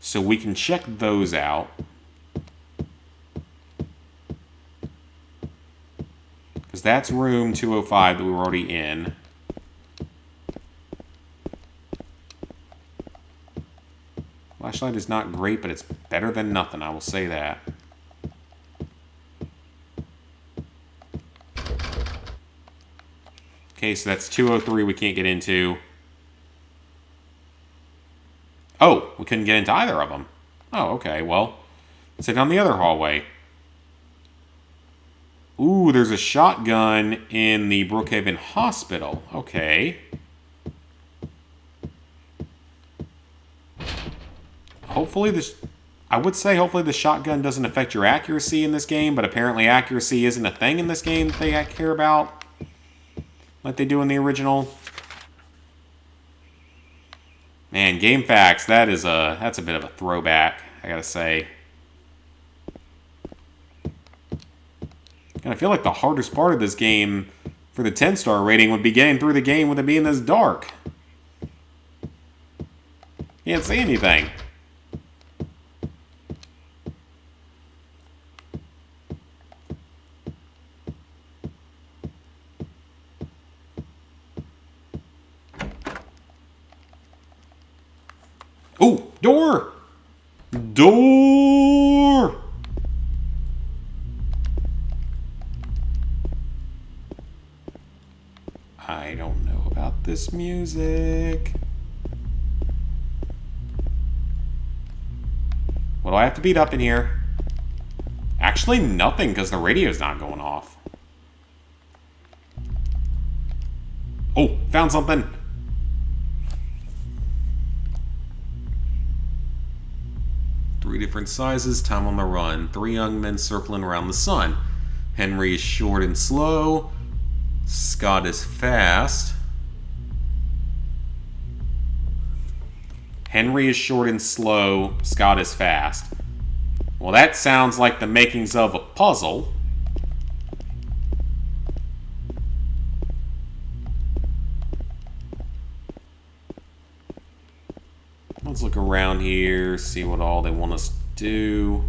So we can check those out. Because that's room 205 that we were already in. Flashlight is not great, but it's better than nothing, I will say that. Okay, so that's 203 we can't get into. Oh, we couldn't get into either of them. Oh, okay, well, let's head down the other hallway. Ooh, there's a shotgun in the Brookhaven Hospital. Okay. Hopefully I would say hopefully the shotgun doesn't affect your accuracy in this game, but apparently accuracy isn't a thing in this game that they care about. Like they do in the original. Man, Game Facts, that's a bit of a throwback, I gotta say. And I feel like the hardest part of this game for the 10-star rating would be getting through the game with it being this dark. Can't see anything. Oh, door! Door! I don't know about this music. What do I have to beat up in here? Actually, nothing, because the radio's not going off. Oh, found something. Three different sizes, time on the run. Three young men circling around the sun. Henry is short and slow. Scott is fast. Henry is short and slow. Scott is fast. Well, that sounds like the makings of a puzzle. Let's look around here, see what all they want us to do.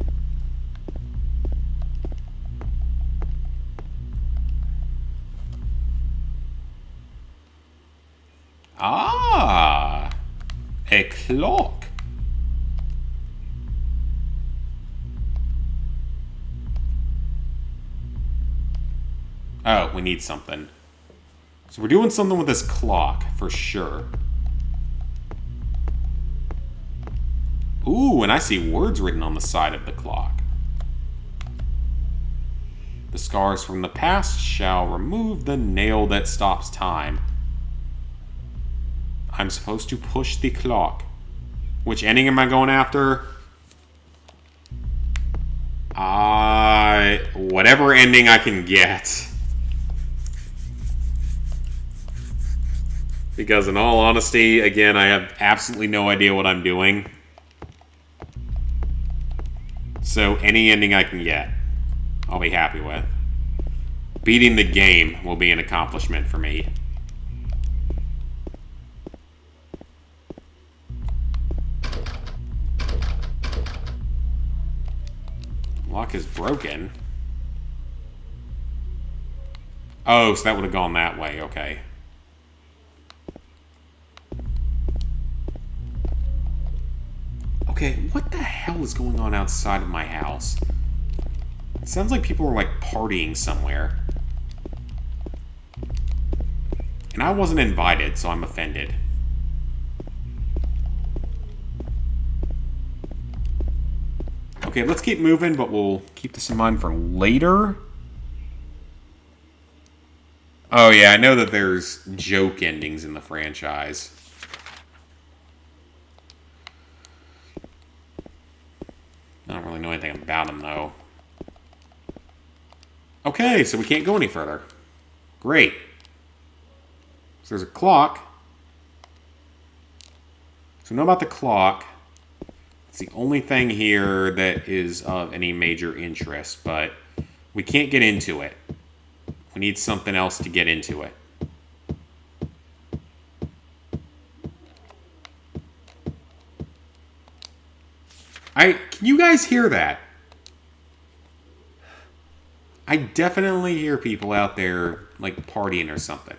Ah, a clock. Oh, we need something. So we're doing something with this clock, for sure. Ooh, and I see words written on the side of the clock. The scars from the past shall remove the nail that stops time. I'm supposed to push the clock. Which ending am I going after? Whatever ending I can get. Because in all honesty, again, I have absolutely no idea what I'm doing. So any ending I can get, I'll be happy with. Beating the game will be an accomplishment for me. Lock is broken. Oh, so that would have gone that way, okay. Okay, what the hell is going on outside of my house? It sounds like people are, like, partying somewhere. And I wasn't invited, so I'm offended. Okay, let's keep moving, but we'll keep this in mind for later. Oh yeah, I know that there's joke endings in the franchise. I don't really know anything about them, though. Okay, so we can't go any further. Great. So there's a clock. So we know about the clock. It's the only thing here that is of any major interest, but we can't get into it. We need something else to get into it. Can you guys hear that? I definitely hear people out there, like, partying or something.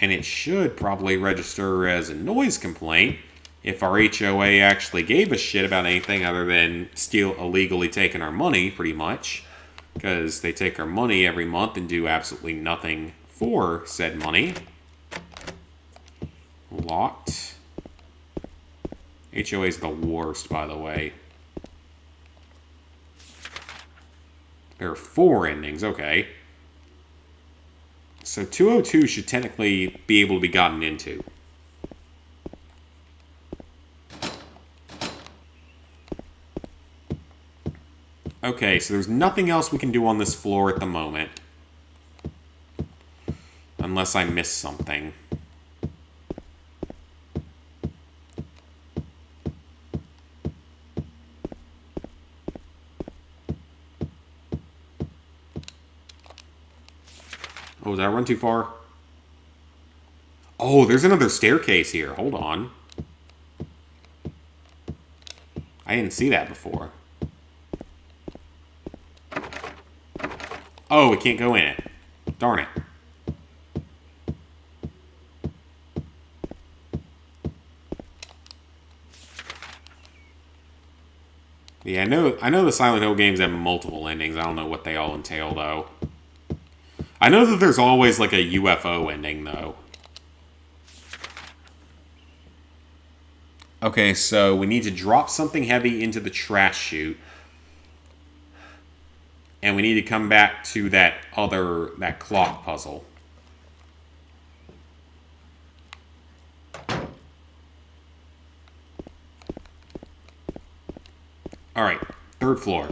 And it should probably register as a noise complaint if our HOA actually gave a shit about anything other than illegally taking our money, pretty much. Because they take our money every month and do absolutely nothing for said money. Locked. HOA's the worst, by the way. There are 4 endings, okay. So 202 should technically be able to be gotten into. Okay, so there's nothing else we can do on this floor at the moment. Unless I missed something. Oh, did I run too far? Oh, there's another staircase here. Hold on. I didn't see that before. Oh, we can't go in it. Darn it. Yeah, I know the Silent Hill games have multiple endings. I don't know what they all entail, though. I know that there's always, like, a UFO ending, though. Okay, so we need to drop something heavy into the trash chute. And we need to come back to that clock puzzle. Alright, 3rd floor.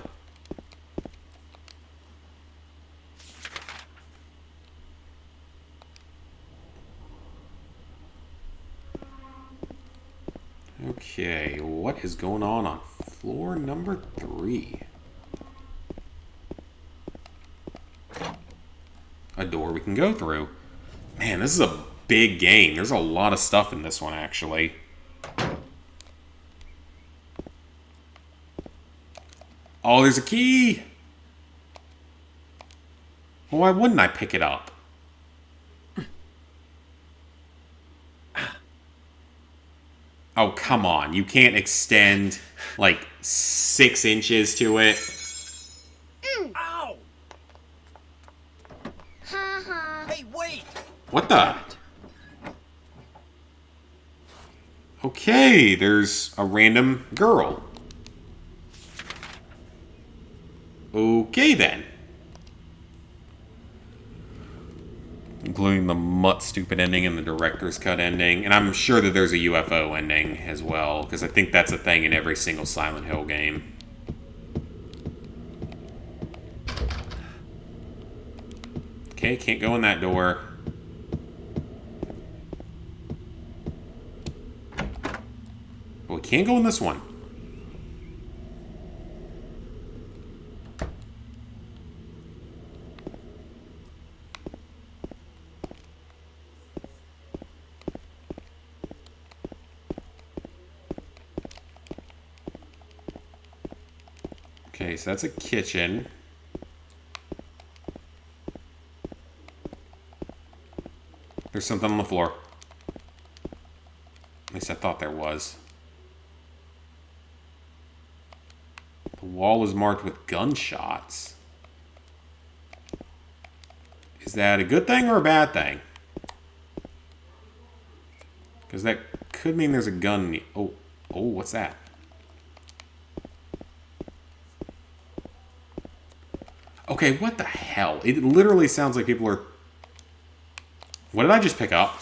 Okay, what is going on floor number 3? A door we can go through. Man, this is a big game. There's a lot of stuff in this one, actually. Oh, there's a key! Well, why wouldn't I pick it up? Oh, come on. You can't extend, like, 6 inches to it. Ow! Hey, wait! What the? Okay, there's a random girl. Okay, then. Including the mutt-stupid ending and the director's cut ending. And I'm sure that there's a UFO ending as well, because I think that's a thing in every single Silent Hill game. Okay, can't go in that door. But we can go in this one. Okay, so that's a kitchen. There's something on the floor. At least I thought there was. The wall is marked with gunshots. Is that a good thing or a bad thing? Because that could mean there's a gun. Oh, what's that? Okay, what the hell? It literally sounds like people are... What did I just pick up?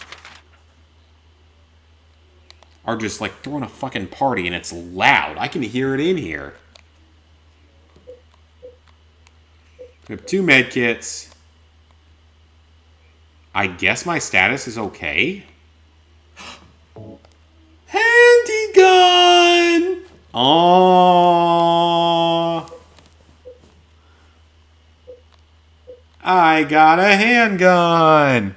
Are just, like, throwing a fucking party, and it's loud. I can hear it in here. We have 2 med kits. I guess my status is okay. Handy gun! Aww. I got a handgun!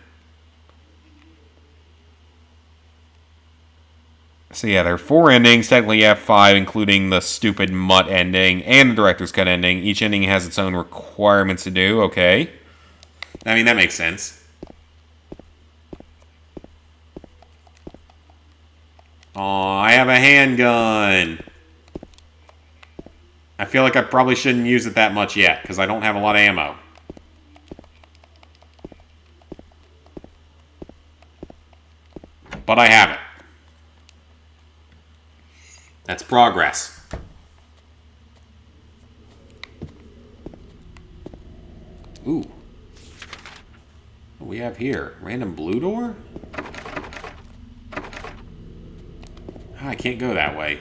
So yeah, there are 4 endings. Technically you have 5, including the stupid mutt ending and the director's cut ending. Each ending has its own requirements to do. Okay. I mean, that makes sense. Aw, I have a handgun. I feel like I probably shouldn't use it that much yet, because I don't have a lot of ammo. But I have it. That's progress. Ooh. What do we have here? Random blue door? I can't go that way.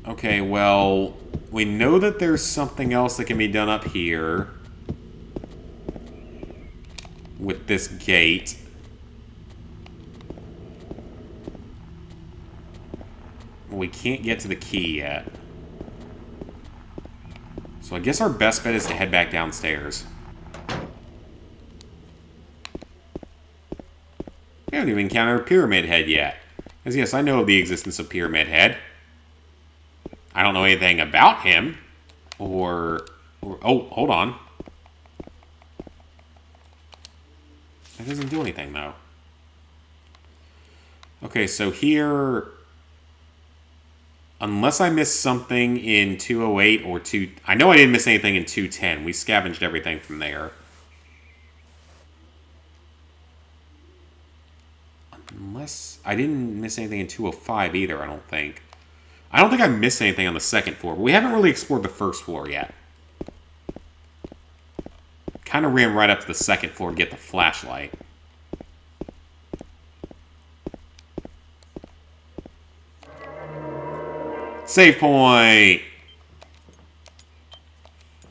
Okay, well, we know that there's something else that can be done up here with this gate. We can't get to the key yet. So I guess our best bet is to head back downstairs. We haven't even encountered Pyramid Head yet. Because yes, I know of the existence of Pyramid Head. I don't know anything about him. Or oh, hold on. That doesn't do anything, though. Okay, so here... Unless I missed something in 208 or 2... I know I didn't miss anything in 210. We scavenged everything from there. Unless... I didn't miss anything in 205 either, I don't think. I don't think I missed anything on the second floor, but we haven't really explored the first floor yet. Kind of ran right up to the second floor to get the flashlight. Save point!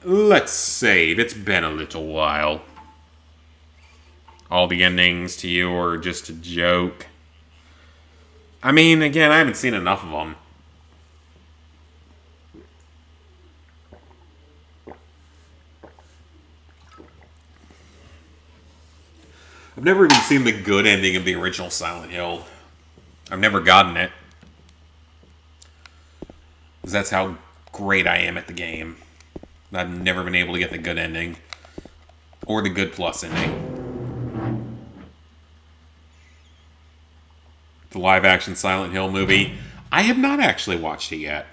Let's save. It's been a little while. All the endings to you are just a joke. I mean, again, I haven't seen enough of them. I've never even seen the good ending of the original Silent Hill. I've never gotten it. Because that's how great I am at the game. I've never been able to get the good ending. Or the good plus ending. The live-action Silent Hill movie. I have not actually watched it yet.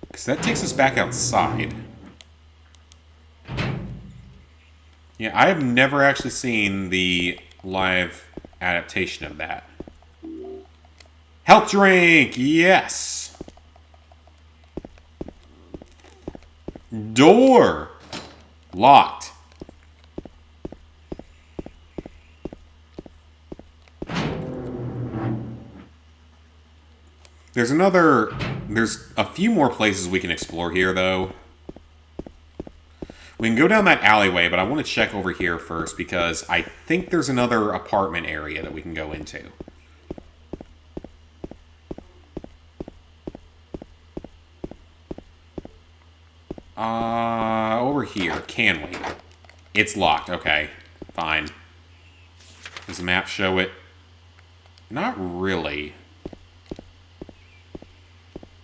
Because that takes us back outside. Yeah, I have never actually seen the live adaptation of that. Health drink! Yes! Door! Locked. There's a few more places we can explore here, though. We can go down that alleyway, but I want to check over here first, because I think there's another apartment area that we can go into. Over here. Can we? It's locked. Okay. Fine. Does the map show it? Not really.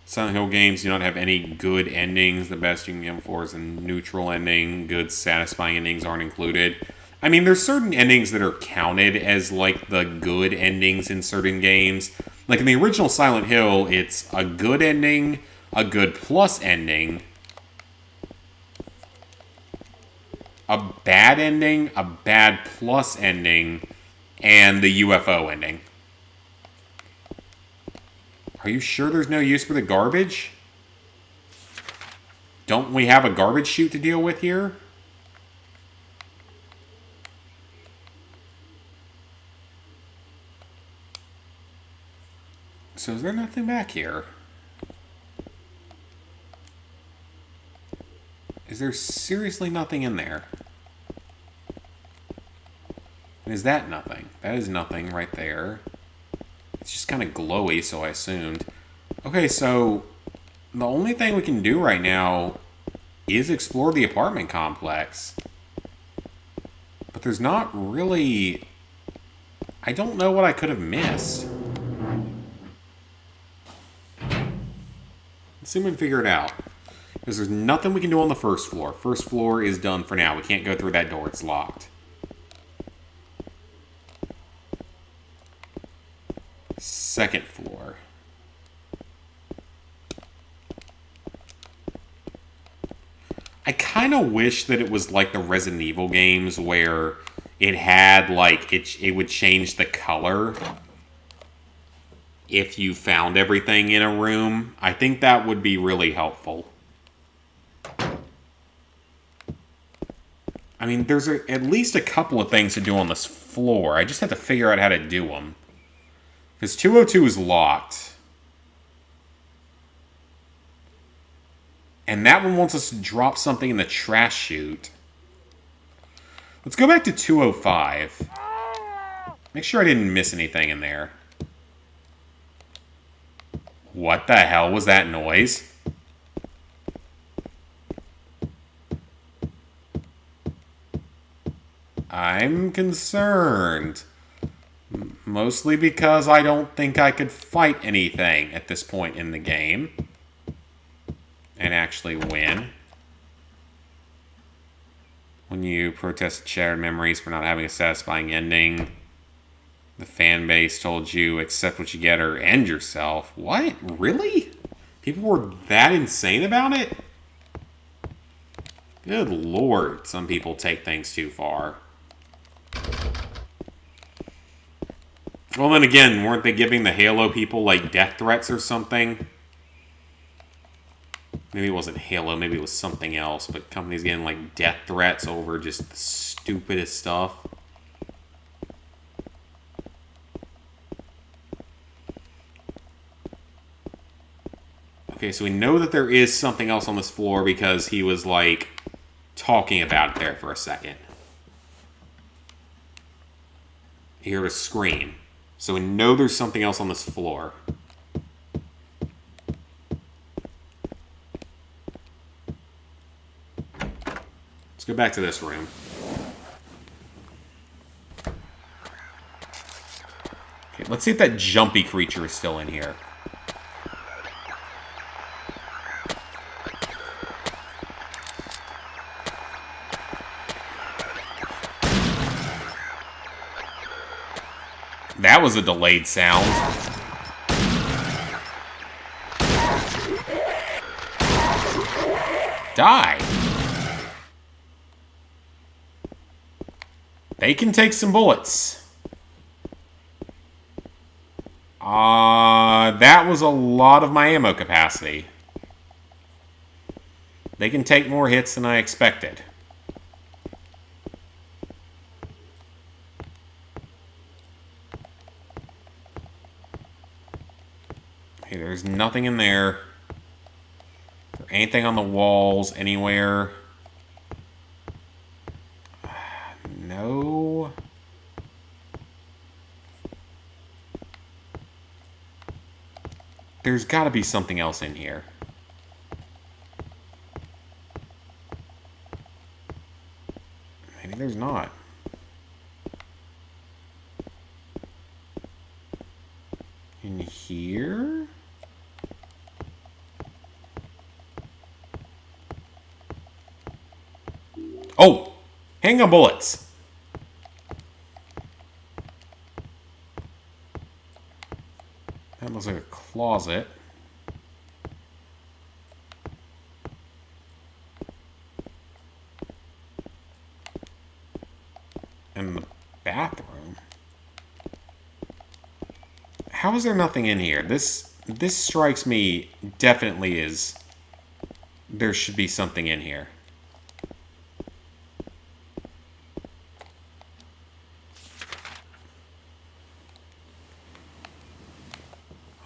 Silent Hill games do not have any good endings. The best you can get for is a neutral ending. Good, satisfying endings aren't included. I mean, there's certain endings that are counted as, like, the good endings in certain games. Like, in the original Silent Hill, it's a good ending, a good plus ending, a bad ending, a bad plus ending, and the UFO ending. Are you sure there's no use for the garbage? Don't we have a garbage chute to deal with here? So is there nothing back here? Is there seriously nothing in there? And is that nothing? That is nothing right there. It's just kind of glowy, so I assumed. Okay, so the only thing we can do right now is explore the apartment complex. But there's not really... I don't know what I could have missed. Let's see if we can figure it out. Because there's nothing we can do on the first floor. First floor is done for now. We can't go through that door. It's locked. Second floor. I kind of wish that it was like the Resident Evil games where it had like it would change the color if you found everything in a room. I think that would be really helpful. I mean, there's at least a couple of things to do on this floor. I just have to figure out how to do them. Because 202 is locked. And that one wants us to drop something in the trash chute. Let's go back to 205. Make sure I didn't miss anything in there. What the hell was that noise? I'm concerned. Mostly because I don't think I could fight anything at this point in the game. And actually win. When you protested Shattered Memories for not having a satisfying ending, the fan base told you accept what you get or end yourself. What? Really? People were that insane about it? Good lord, some people take things too far. Well, then again, weren't they giving the Halo people, like, death threats or something? Maybe it wasn't Halo, maybe it was something else, but companies getting, like, death threats over just the stupidest stuff. Okay, so we know that there is something else on this floor because he was, like, talking about it there for a second. You heard a scream. So we know there's something else on this floor. Let's go back to this room. Okay, let's see if that jumpy creature is still in here. That was a delayed sound. Die. They can take some bullets. That was a lot of my ammo capacity. They can take more hits than I expected. Hey, there's nothing in there. Or anything on the walls anywhere. No. There's got to be something else in here. Maybe there's not. In here? Oh! Handgun bullets! That looks like a closet. And the bathroom. How is there nothing in here? This strikes me definitely as there should be something in here.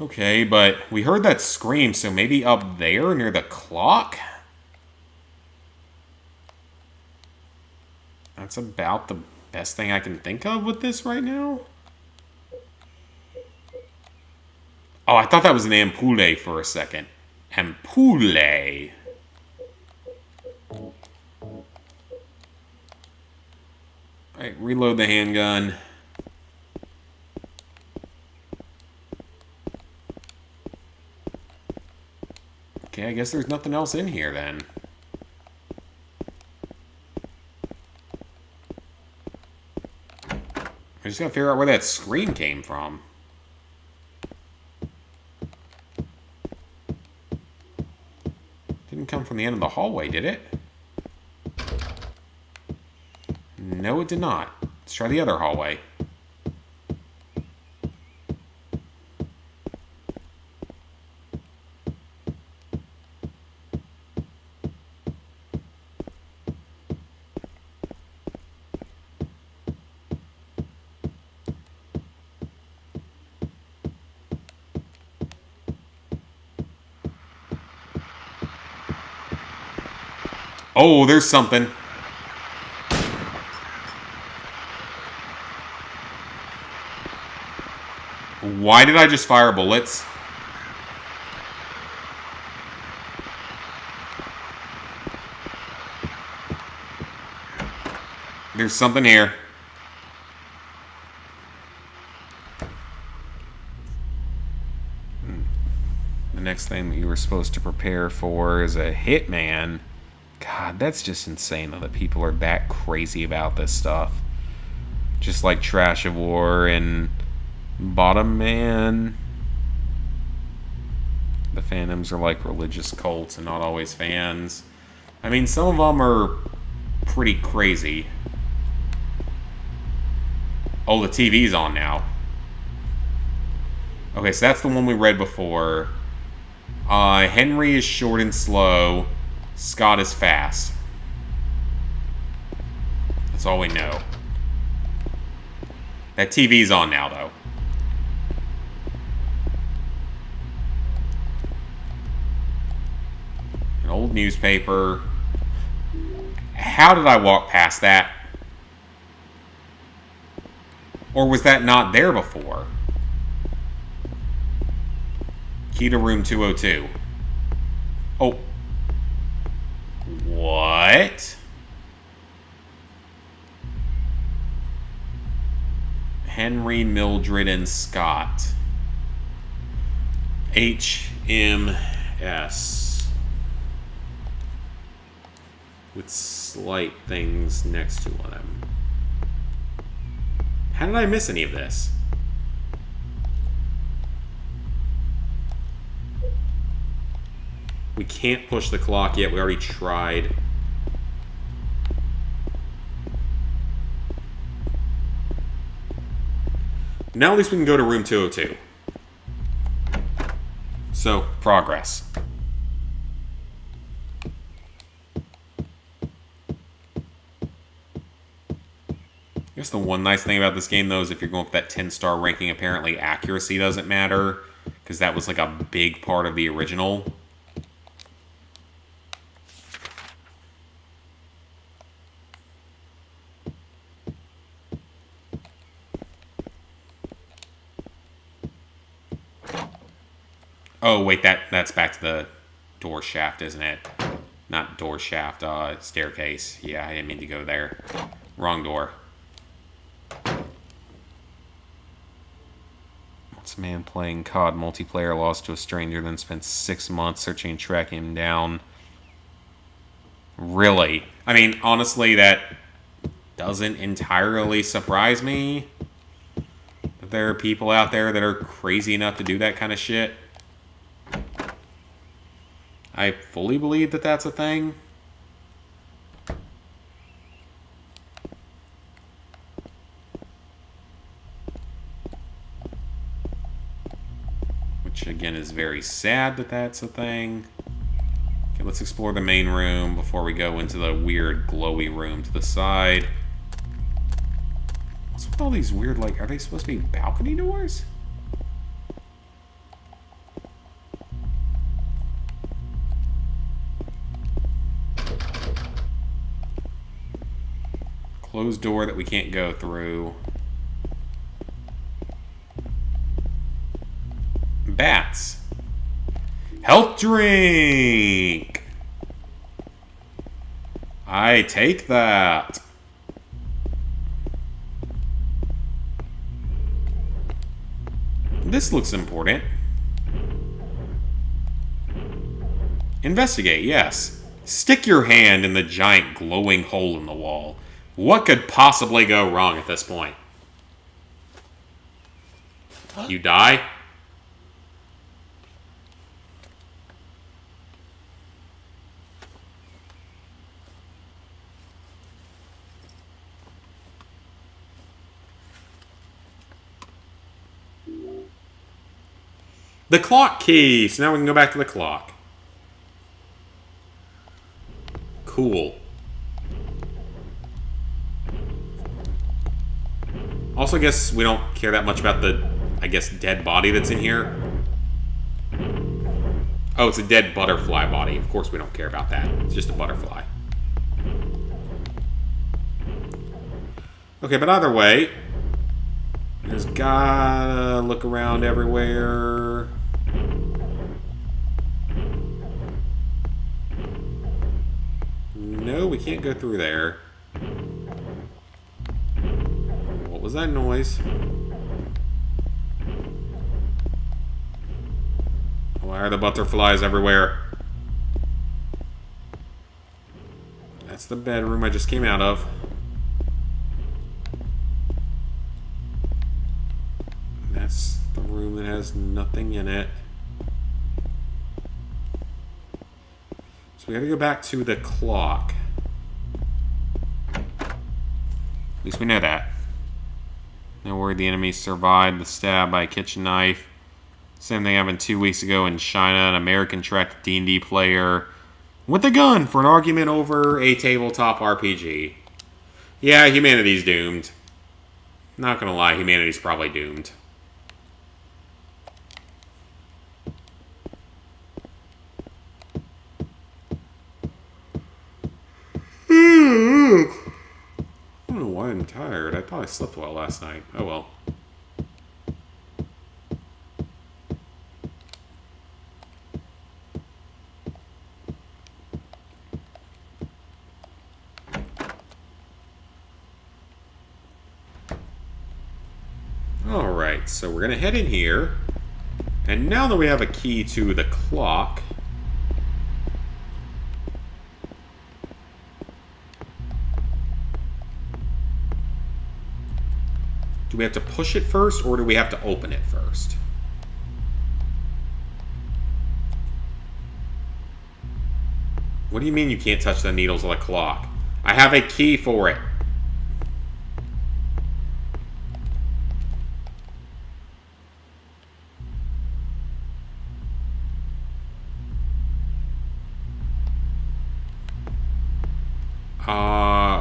Okay, but we heard that scream, so maybe up there near the clock? That's about the best thing I can think of with this right now. Oh, I thought that was an ampoule for a second. Ampoule. Alright, reload the handgun. Okay, I guess there's nothing else in here then. I just gotta figure out where that scream came from. Didn't come from the end of the hallway, did it? No, it did not. Let's try the other hallway. Oh, there's something. Why did I just fire bullets? There's something here. The next thing that you were supposed to prepare for is a hitman. God, that's just insane though, that people are that crazy about this stuff. Just like Trash of War and Bottom Man. The Phantoms are like religious cults and not always fans. I mean, some of them are pretty crazy. Oh, the TV's on now. Okay, so that's the one we read before. Henry is short and slow. Scott is fast. That's all we know. That TV's on now, though. An old newspaper. How did I walk past that? Or was that not there before? Key to room 202. Oh. What? Henry, Mildred, and Scott. HMS. With slight things next to them. How did I miss any of this? We can't push the clock yet. We already tried. Now at least we can go to room 202. So, progress. I guess the one nice thing about this game, though, is if you're going for that 10-star ranking, apparently accuracy doesn't matter, because that was like a big part of the original. Oh, wait, that's back to the door shaft, isn't it? Not door shaft, staircase. Yeah, I didn't mean to go there. Wrong door. Once a man playing COD multiplayer lost to a stranger, then spent 6 months searching and tracking him down. Really? I mean, honestly, that doesn't entirely surprise me. That there are people out there that are crazy enough to do that kind of shit. I fully believe that that's a thing. Which, again, is very sad that that's a thing. Okay, let's explore the main room before we go into the weird glowy room to the side. What's with all these weird, like, are they supposed to be balcony doors? Closed door that we can't go through. Bats. Health drink! I take that. This looks important. Investigate, yes. Stick your hand in the giant glowing hole in the wall. What could possibly go wrong at this point? You die? The clock key! So now we can go back to the clock. Cool. Also, I guess we don't care that much about the, I guess, dead body that's in here. Oh, it's a dead butterfly body. Of course we don't care about that. It's just a butterfly. Okay, but either way, there's gotta look around everywhere. No, we can't go through there. What was that noise? Why are the butterflies everywhere? That's the bedroom I just came out of. That's the room that has nothing in it. So we gotta go back to the clock. At least we know that. No word the enemy survived the stab by a kitchen knife. Same thing happened 2 weeks ago in China. An American tracked a D&D player with a gun for an argument over a tabletop RPG. Yeah, humanity's doomed. Not gonna lie, humanity's probably doomed. I don't know why I'm tired. I thought I slept well last night. Oh well. Alright, so we're gonna head in here. And now that we have a key to the clock, do we have to push it first, or do we have to open it first? What do you mean you can't touch the needles of the clock? I have a key for it.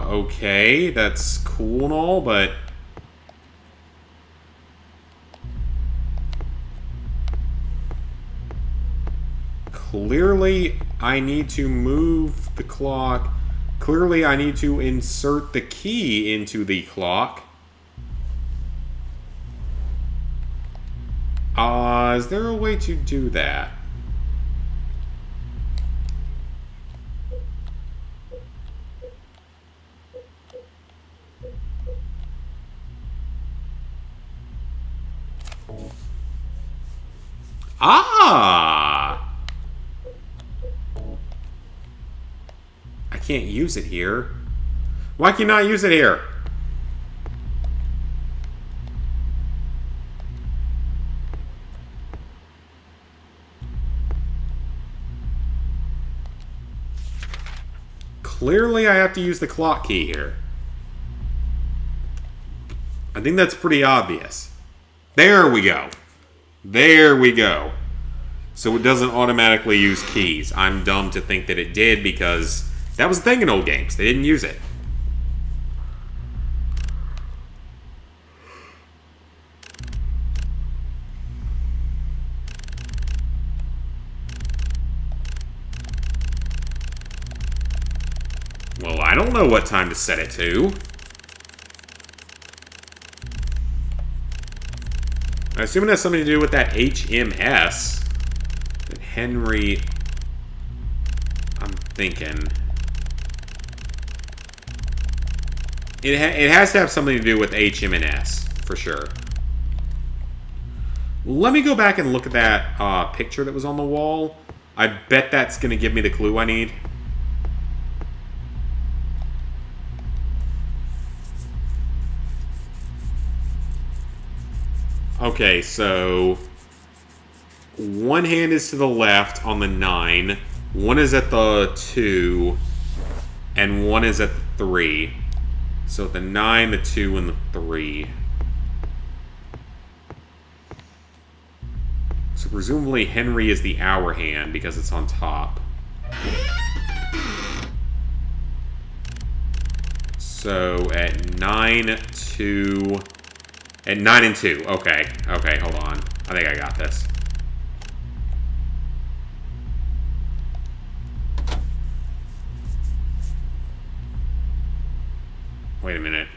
Okay, that's cool and all, but... Clearly, I need to move the clock. Clearly, I need to insert the key into the clock. Is there a way to do that? Ah! I can't use it here. Why can you not use it here? Clearly, I have to use the clock key here. I think that's pretty obvious. There we go. There we go. So it doesn't automatically use keys. I'm dumb to think that it did because that was the thing in old games. They didn't use it. Well, I don't know what time to set it to. I assume it has something to do with that HMS that Henry... I'm thinking... It has to have something to do with HM&S, for sure. Let me go back and look at that picture that was on the wall. I bet that's going to give me the clue I need. Okay, so one hand is to the left on the 9, one is at the 2, and one is at the 3. So the 9, the 2, and the 3. So presumably Henry is the hour hand because it's on top. So at 9, 2... At 9 and 2. Okay. Okay, hold on. I think I got this. Wait a minute.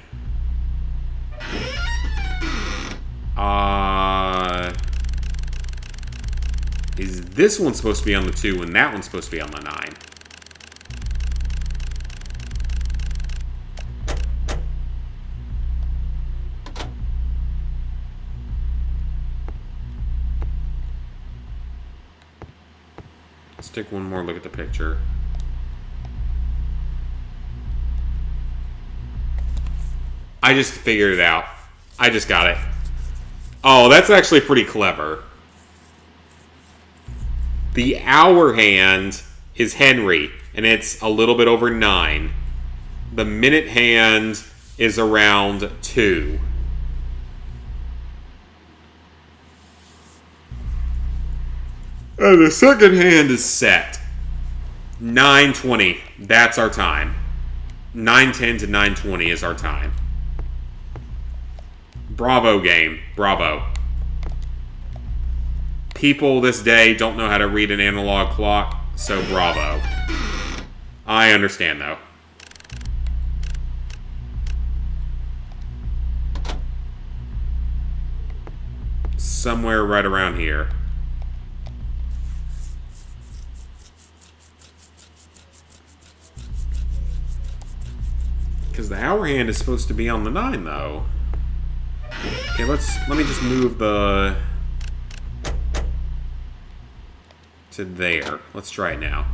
Is this one supposed to be on the 2 and that one's supposed to be on the 9? Let's take one more look at the picture. I just figured it out. I just got it. Oh, that's actually pretty clever. The hour hand is Henry, and it's a little bit over 9. The minute hand is around 2. And the second hand is set. 9:20. That's our time. 9:10 to 9:20 is our time. Bravo, game. Bravo. People this day don't know how to read an analog clock, so bravo. I understand, though. Somewhere right around here. Because the hour hand is supposed to be on the 9, though. Okay, let me just move the... to there. Let's try it now.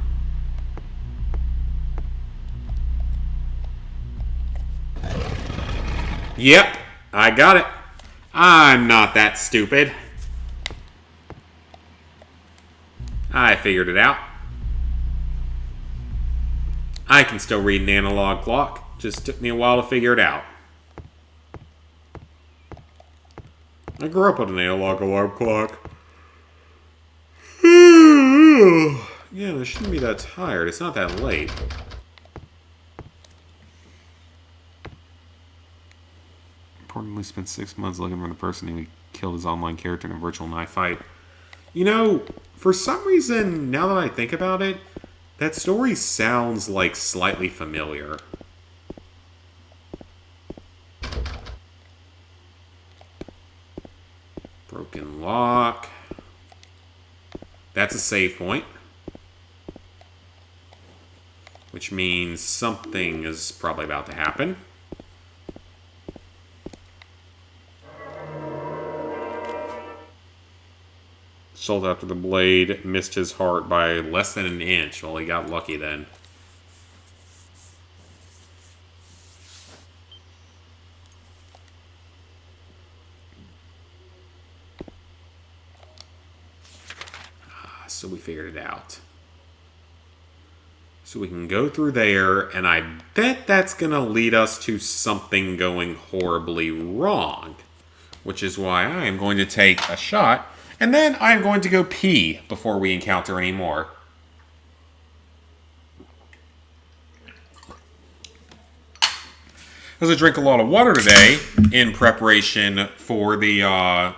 Yep, I got it. I'm not that stupid. I figured it out. I can still read an analog clock. Just took me a while to figure it out. I grew up with an analog alarm clock. Yeah, I shouldn't be that tired. It's not that late. Reportedly spent 6 months looking for the person who killed his online character in a virtual knife fight. You know, for some reason, now that I think about it, that story sounds like slightly familiar. Broken lock. That's a save point. Which means something is probably about to happen. Sold after the blade missed his heart by less than an inch. Well, he got lucky then. So we figured it out. So we can go through there, and I bet that's going to lead us to something going horribly wrong. Which is why I am going to take a shot, and then I am going to go pee before we encounter any more. As I drink a lot of water today in preparation for the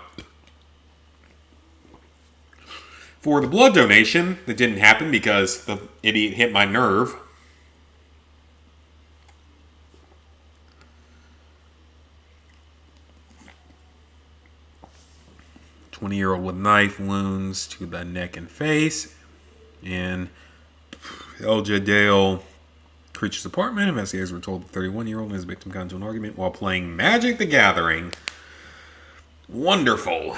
blood donation that didn't happen because the idiot hit my nerve. "20-year-old with knife wounds to the neck and face." And LJ Dale Creature's apartment. Investigators were told the 31-year-old and his victim got into an argument while playing Magic the Gathering. Wonderful.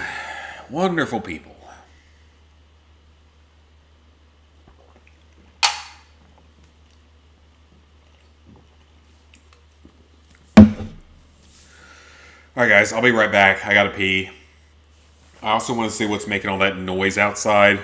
Wonderful people. Alright guys, I'll be right back. I gotta pee. I also want to see what's making all that noise outside.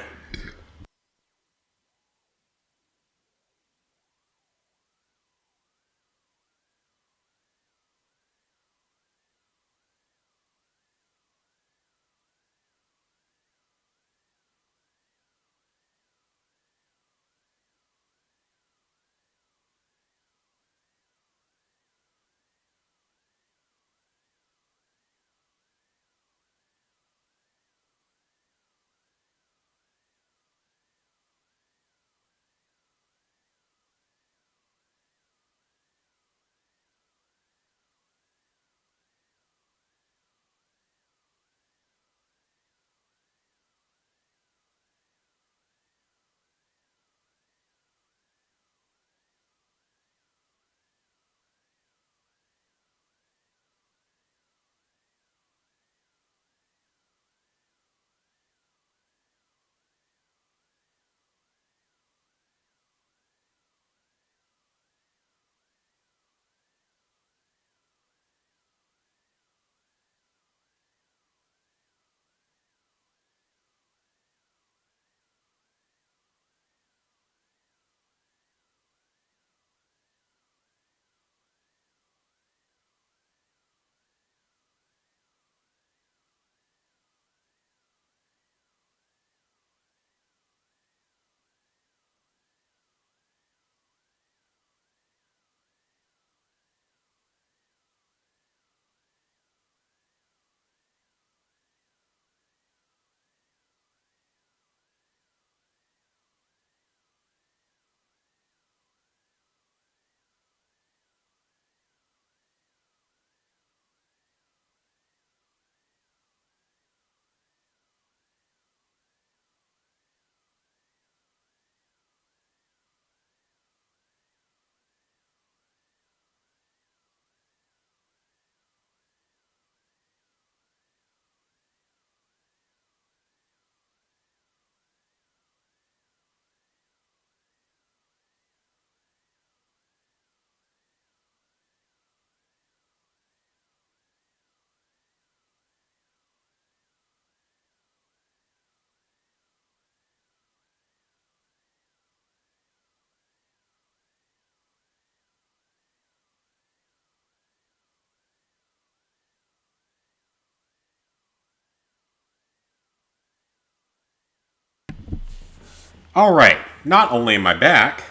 Alright, not only am I back,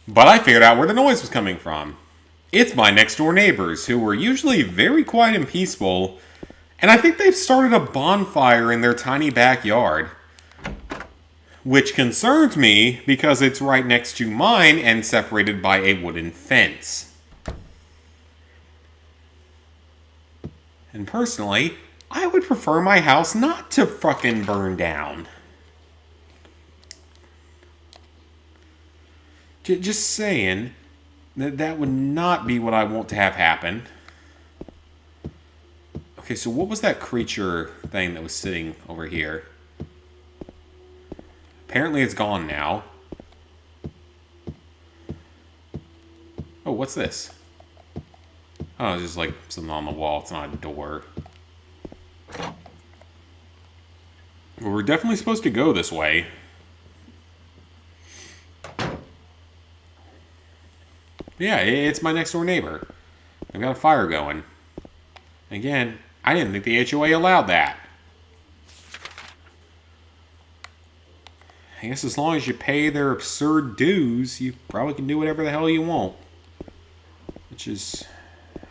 but I figured out where the noise was coming from. It's my next door neighbors, who were usually very quiet and peaceful, and I think they've started a bonfire in their tiny backyard. Which concerns me, because it's right next to mine and separated by a wooden fence. And personally, I would prefer my house not to fucking burn down. Just saying, that would not be what I want to have happen. Okay, so what was that creature thing that was sitting over here? Apparently it's gone now. Oh, what's this? Oh, it's just like something on the wall. It's not a door. Well, we're definitely supposed to go this way. Yeah, it's my next door neighbor. I've got a fire going. Again, I didn't think the HOA allowed that. I guess as long as you pay their absurd dues, you probably can do whatever the hell you want. Which is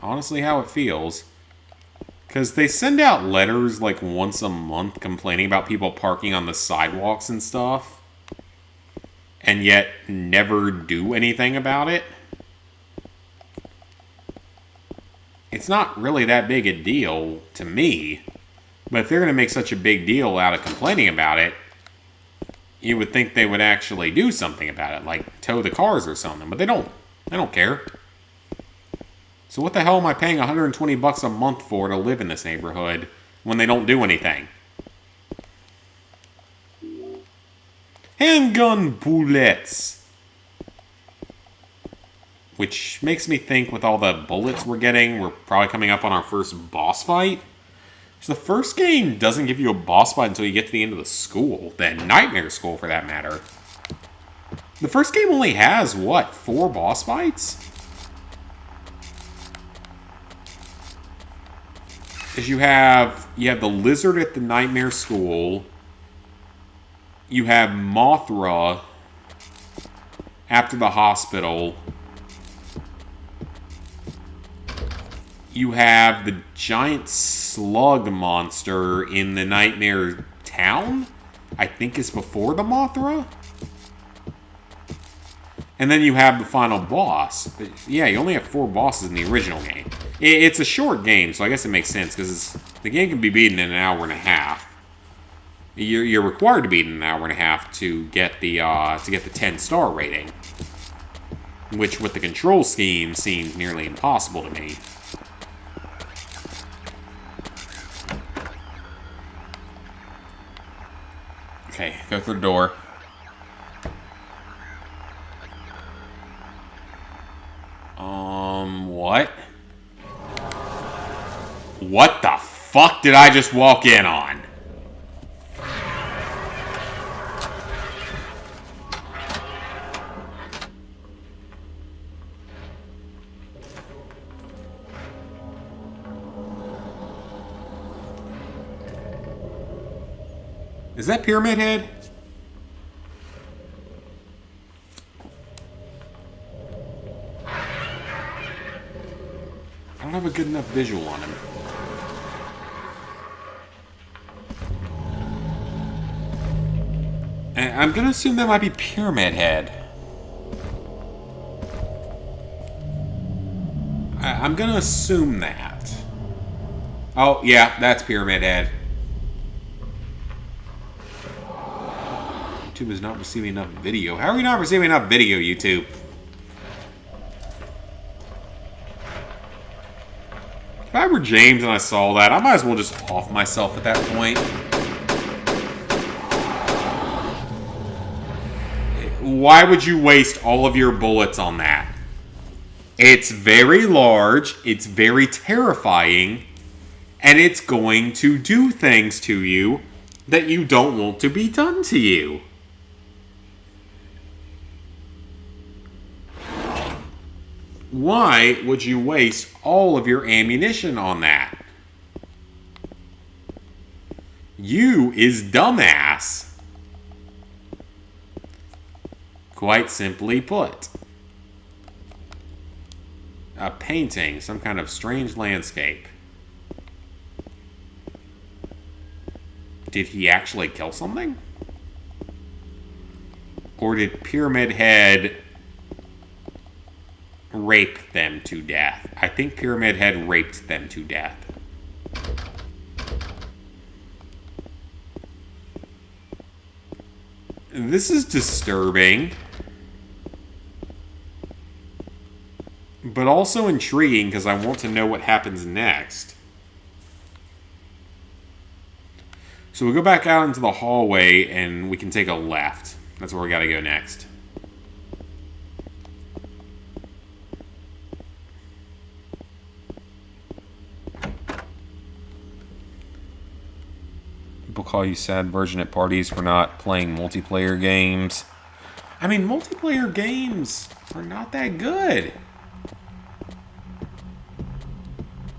honestly how it feels. Because they send out letters like once a month complaining about people parking on the sidewalks and stuff. And yet never do anything about it. It's not really that big a deal to me. But if they're going to make such a big deal out of complaining about it, you would think they would actually do something about it, like tow the cars or something, but they don't. They don't care. So what the hell am I paying $120 a month for to live in this neighborhood when they don't do anything? Handgun bullets. Which makes me think with all the bullets we're getting, we're probably coming up on our first boss fight. So the first game doesn't give you a boss fight until you get to the end of the school. The Nightmare School, for that matter. The first game only has, what, 4 boss fights? Because you have the lizard at the Nightmare School. You have Mothra after the hospital. You have the giant slug monster in the Nightmare Town. I think is before the Mothra. And then you have the final boss. But yeah, you only have 4 bosses in the original game. It's a short game, so I guess it makes sense, because the game can be beaten in an hour and a half. You're required to beat in an hour and a half to get the 10-star rating. Which, with the control scheme, seems nearly impossible to me. Okay, go through the door. What? What the fuck did I just walk in on? Is that Pyramid Head? I don't have a good enough visual on him. And I'm gonna assume that might be Pyramid Head. I'm gonna assume that. Oh, yeah, that's Pyramid Head. YouTube is not receiving enough video. How are you not receiving enough video, YouTube? If I were James and I saw that, I might as well just off myself at that point. Why would you waste all of your bullets on that? It's very large, it's very terrifying, and it's going to do things to you that you don't want to be done to you. Why would you waste all of your ammunition on that? You is dumbass. Quite simply put. A painting, some kind of strange landscape. Did he actually kill something? Or did Pyramid Head rape them to death? I think Pyramid Head raped them to death. This is disturbing. But also intriguing because I want to know what happens next. So we go back out into the hallway and we can take a left. That's where we gotta go next. People call you sad virgin at parties for not playing multiplayer games. I mean, multiplayer games are not that good.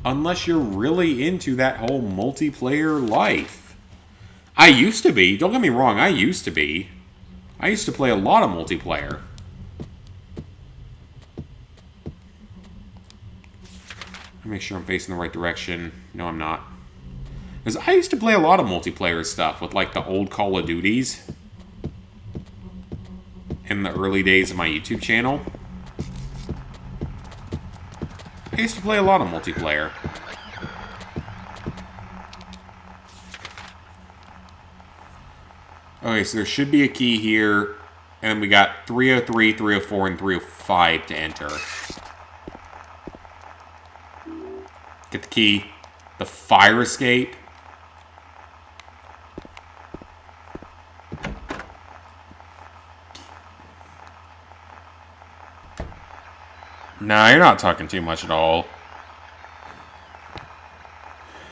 Unless you're really into that whole multiplayer life. I used to be. Don't get me wrong, I used to be. I used to play a lot of multiplayer. Let me make sure I'm facing the right direction. No, I'm not. Because I used to play a lot of multiplayer stuff with like the old Call of Duties. In the early days of my YouTube channel. I used to play a lot of multiplayer. Okay, so there should be a key here. And we got 303, 304, and 305 to enter. Get the key. The fire escape. Nah, you're not talking too much at all.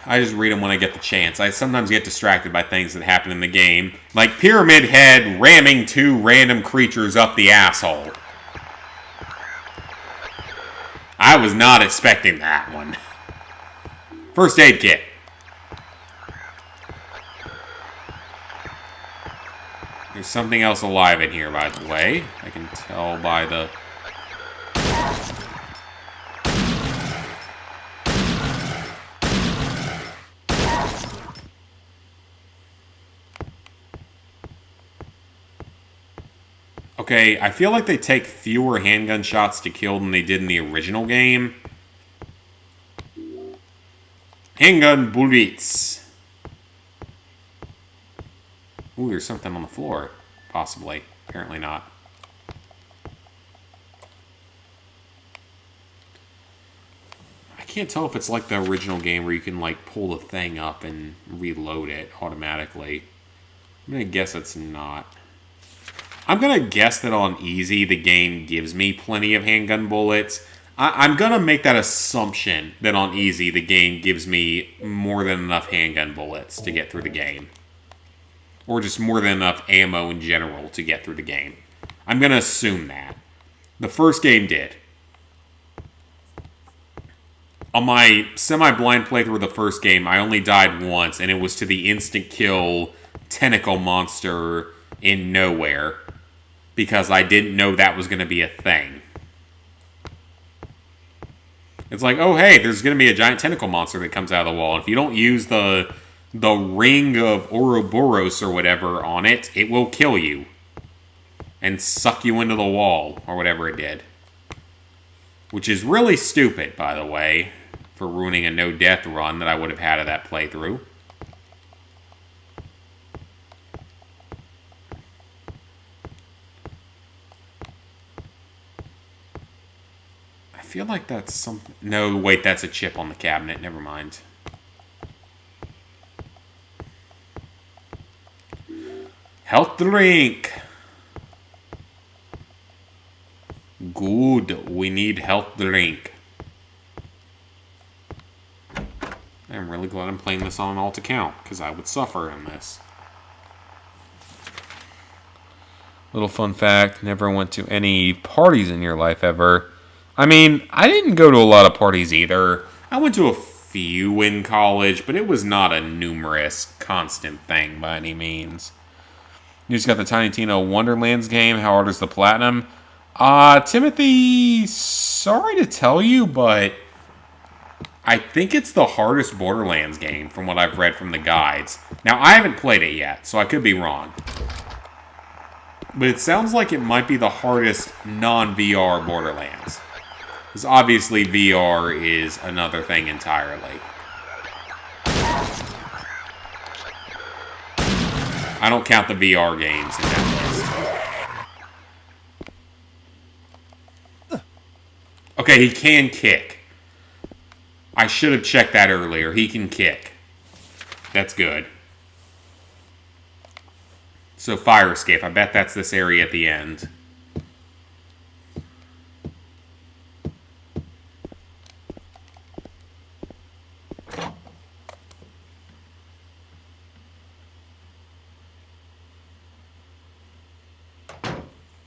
I just read them when I get the chance. I sometimes get distracted by things that happen in the game. Like Pyramid Head ramming 2 random creatures up the asshole. I was not expecting that one. First aid kit. There's something else alive in here, by the way. I can tell by the... Okay, I feel like they take fewer handgun shots to kill than they did in the original game. Handgun bullets. Ooh, there's something on the floor. Possibly. Apparently not. I can't tell if it's like the original game where you can like pull the thing up and reload it automatically. I'm gonna guess it's not. I'm going to guess that on easy, the game gives me plenty of handgun bullets. I'm going to make that assumption that on easy, the game gives me more than enough handgun bullets to get through the game. Or just more than enough ammo in general to get through the game. I'm going to assume that. The first game did. On my semi-blind playthrough of the first game, I only died once, and it was to the instant kill tentacle monster in nowhere. Because I didn't know that was going to be a thing. It's like, oh hey, there's going to be a giant tentacle monster that comes out of the wall. And if you don't use the ring of Ouroboros or whatever on it, it will kill you. And suck you into the wall, or whatever it did. Which is really stupid, by the way, for ruining a no-death run that I would have had of that playthrough. I feel like that's something... No, wait, that's a chip on the cabinet. Never mind. Health drink. Good. We need health drink. I'm really glad I'm playing this on an alt account, because I would suffer in this. Little fun fact, never went to any parties in your life ever. I mean, I didn't go to a lot of parties either. I went to a few in college, but it was not a numerous, constant thing by any means. You just got the Tiny Tina Wonderlands game. How hard is the platinum? Timothy, sorry to tell you, but I think it's the hardest Borderlands game from what I've read from the guides. Now, I haven't played it yet, so I could be wrong. But it sounds like it might be the hardest non-VR Borderlands. Because obviously VR is another thing entirely. I don't count the VR games in that list. Okay, he can kick. I should have checked that earlier. He can kick. That's good. So fire escape. I bet that's this area at the end.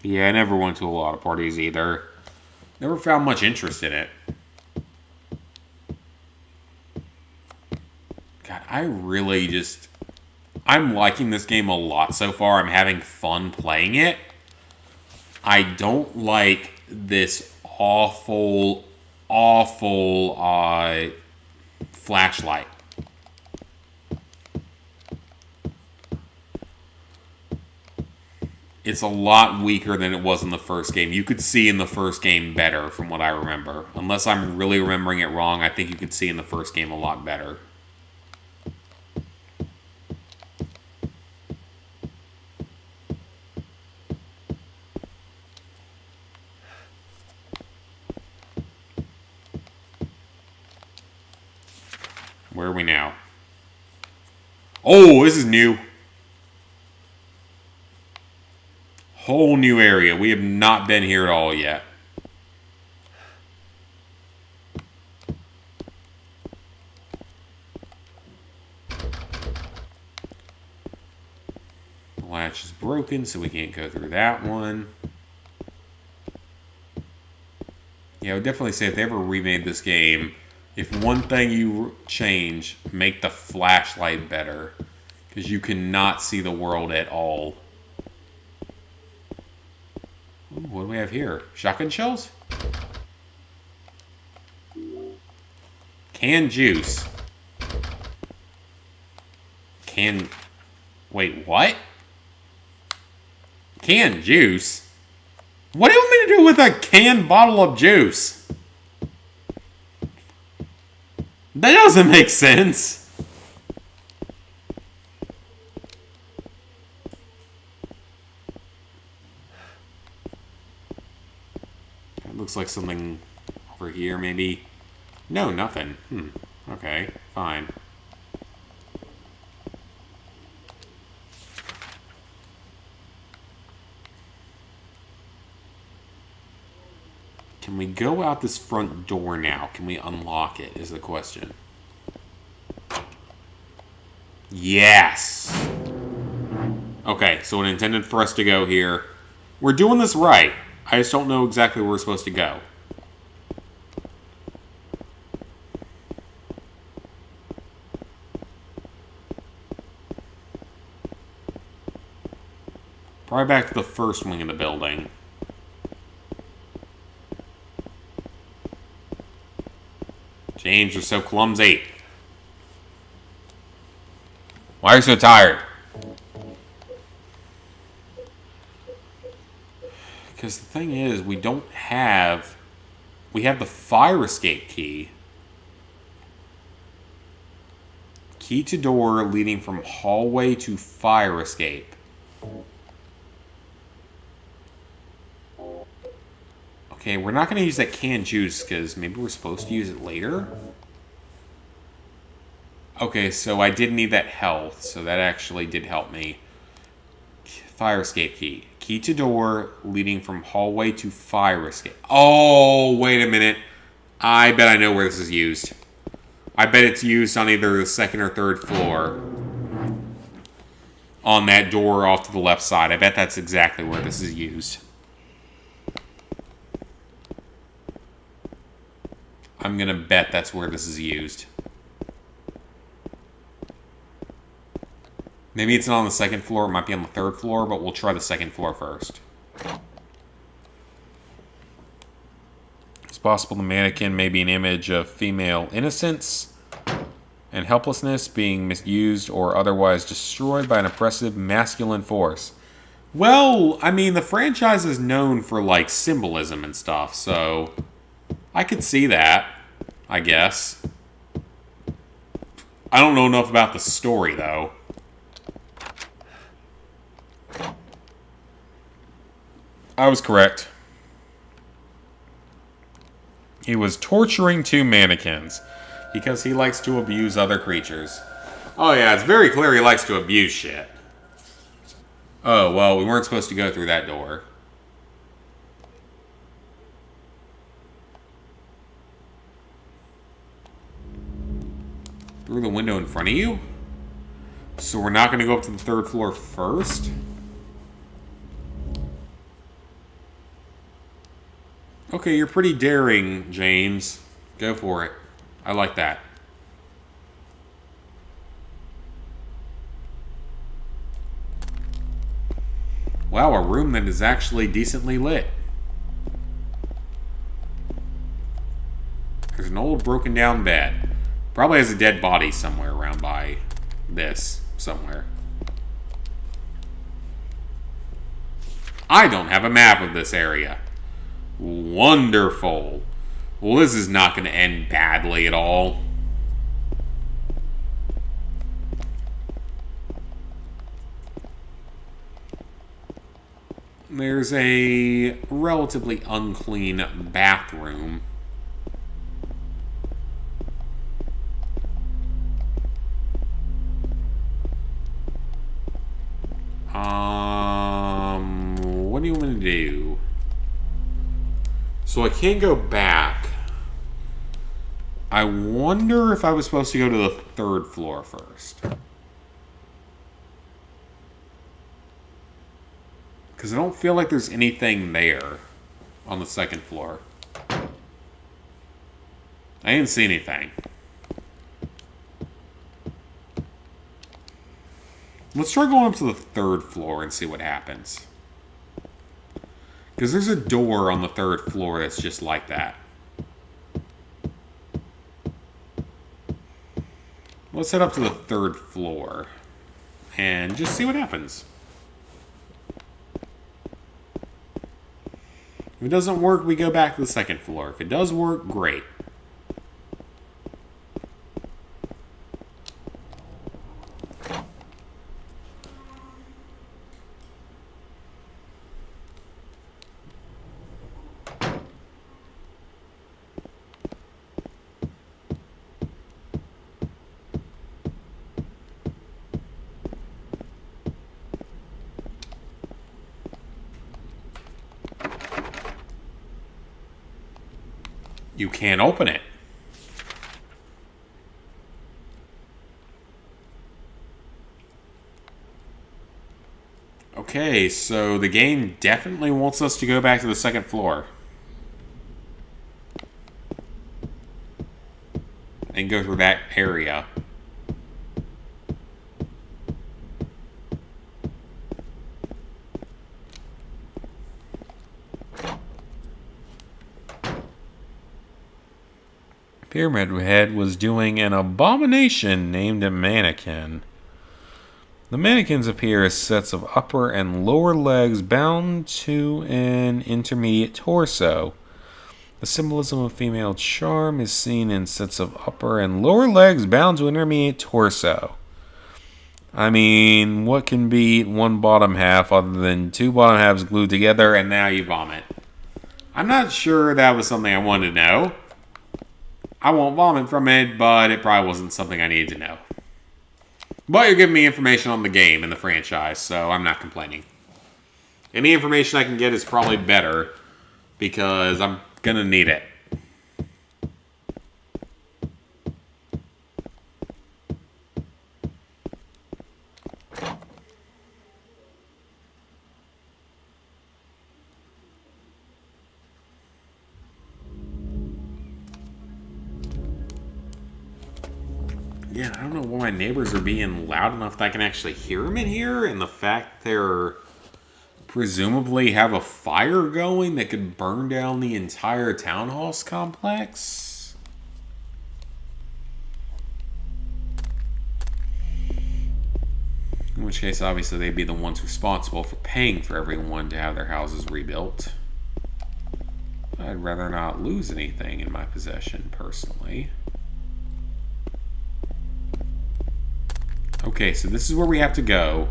Yeah, I never went to a lot of parties either. Never found much interest in it. God, I really just... I'm liking this game a lot so far. I'm having fun playing it. I don't like this awful flashlight. It's a lot weaker than it was in the first game. You could see in the first game better, from what I remember. Unless I'm really remembering it wrong, I think you could see in the first game a lot better. Where are we now? Oh, this is new. Whole new area. We have not been here at all yet. The latch is broken, so we can't go through that one. Yeah, I would definitely say if they ever remade this game, if one thing you change, make the flashlight better. Because you cannot see the world at all. Ooh, what do we have here? Shotgun shells? Canned juice. Wait, what? Canned juice? What do you want me to do with a canned bottle of juice? That doesn't make sense. It looks like something over here, maybe. No, nothing. Okay, fine. Can we go out this front door now? Can we unlock it, is the question. Yes! Okay, so it intended for us to go here. We're doing this right. I just don't know exactly where we're supposed to go. Probably back to the first wing of the building. James, you're so clumsy. Why are you so tired? Because the thing is, we have the fire escape key. Key to door leading from hallway to fire escape. Okay, we're not going to use that canned juice because maybe we're supposed to use it later. Okay, so I did need that health, so that actually did help me. Fire escape key. Key to door leading from hallway to fire escape. Oh, wait a minute. I bet I know where this is used. I bet it's used on either the second or third floor. On that door off to the left side. I bet that's exactly where this is used. I'm gonna bet that's where this is used. Maybe it's not on the second floor. It might be on the third floor, but we'll try the second floor first. It's possible the mannequin may be an image of female innocence and helplessness being misused or otherwise destroyed by an oppressive masculine force. Well, I mean, the franchise is known for, like, symbolism and stuff, so I could see that, I guess. I don't know enough about the story, though. I was correct. He was torturing 2 mannequins because he likes to abuse other creatures. Oh yeah, it's very clear he likes to abuse shit. Oh, well, we weren't supposed to go through that door. Through the window in front of you? So we're not going to go up to the third floor first? Okay, you're pretty daring, James. Go for it. I like that. Wow, a room that is actually decently lit. There's an old broken down bed. Probably has a dead body somewhere around by this somewhere. I don't have a map of this area. Wonderful. Well, this is not going to end badly at all. There's a relatively unclean bathroom. What do you want me to do? So I can't go back. I wonder if I was supposed to go to the third floor first. Because I don't feel like there's anything there on the second floor. I didn't see anything. Let's try going up to the third floor and see what happens. Because there's a door on the third floor that's just like that. Let's head up to the third floor and just see what happens. If it doesn't work, we go back to the second floor. If it does work, great. You can't open it. Okay, so the game definitely wants us to go back to the second floor. And go through that area. Pyramid Head was doing an abomination named a mannequin. The mannequins appear as sets of upper and lower legs bound to an intermediate torso. The symbolism of female charm is seen in sets of upper and lower legs bound to an intermediate torso. I mean, what can be one bottom half other than 2 bottom halves glued together and now you vomit? I'm not sure that was something I wanted to know. I won't vomit from it, but it probably wasn't something I needed to know. But you're giving me information on the game and the franchise, so I'm not complaining. Any information I can get is probably better, because I'm gonna need it. Yeah, I don't know why my neighbors are being loud enough that I can actually hear them in here, and the fact they're presumably have a fire going that could burn down the entire townhouse complex. In which case, obviously, they'd be the ones responsible for paying for everyone to have their houses rebuilt. I'd rather not lose anything in my possession, personally. Okay, so this is where we have to go.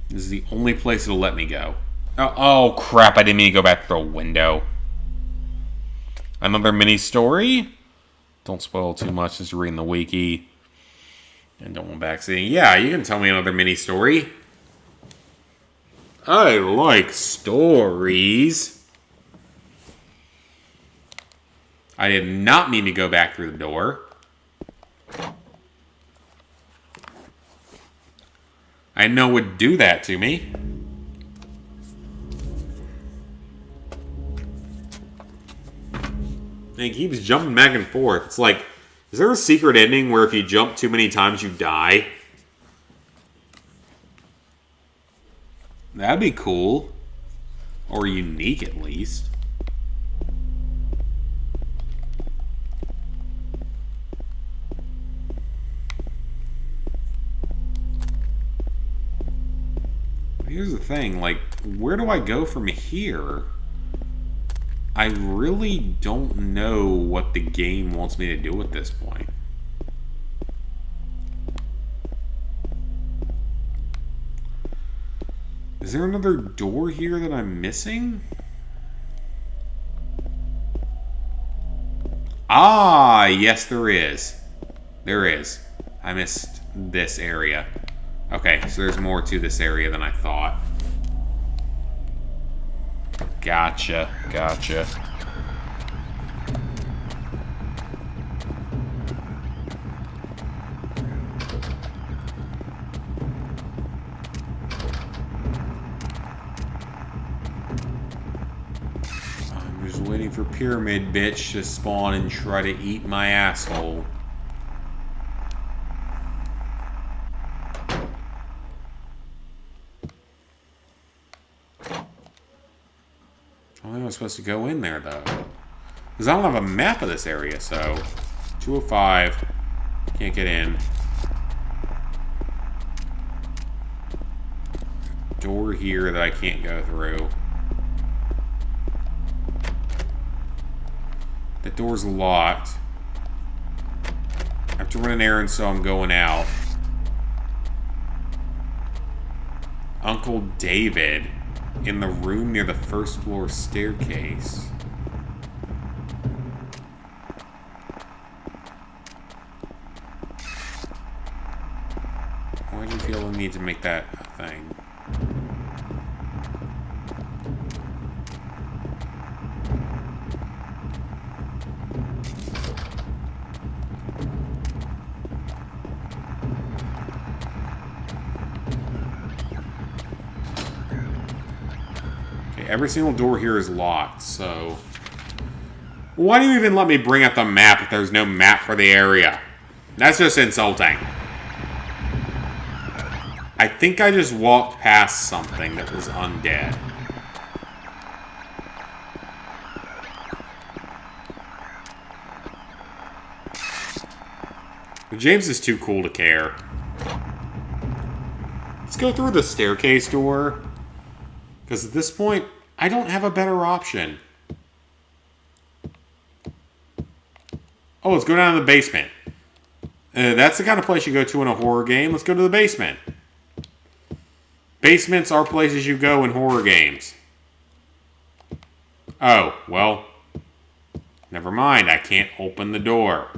This is the only place it'll let me go. Oh crap, I didn't mean to go back through a window. Another mini story? Don't spoil too much since you're reading the wiki. And don't want back seeing. Yeah, you can tell me another mini story. I like stories. I did not mean to go back through the door. I know it would do that to me. And he keeps jumping back and forth. It's like, is there a secret ending where if you jump too many times you die? That'd be cool. Or unique at least. Here's the thing, like, where do I go from here? I really don't know what the game wants me to do at this point. Is there another door here that I'm missing? Ah, yes there is. There is. I missed this area. Okay, so there's more to this area than I thought. Gotcha, gotcha. I'm just waiting for Pyramid Bitch to spawn and try to eat my asshole. I don't think I'm supposed to go in there, though. Because I don't have a map of this area, so... 205. Can't get in. Door here that I can't go through. That door's locked. I have to run an errand, so I'm going out. Uncle David... in the room near the first floor staircase. Why do you feel the need to make that a thing? Every single door here is locked, so... Why do you even let me bring up the map if there's no map for the area? That's just insulting. I think I just walked past something that was undead. But James is too cool to care. Let's go through the staircase door. Because at this point... I don't have a better option. Oh, let's go down to the basement. That's the kind of place you go to in a horror game. Let's go to the basement. Basements are places you go in horror games. Oh, well. Never mind. I can't open the door.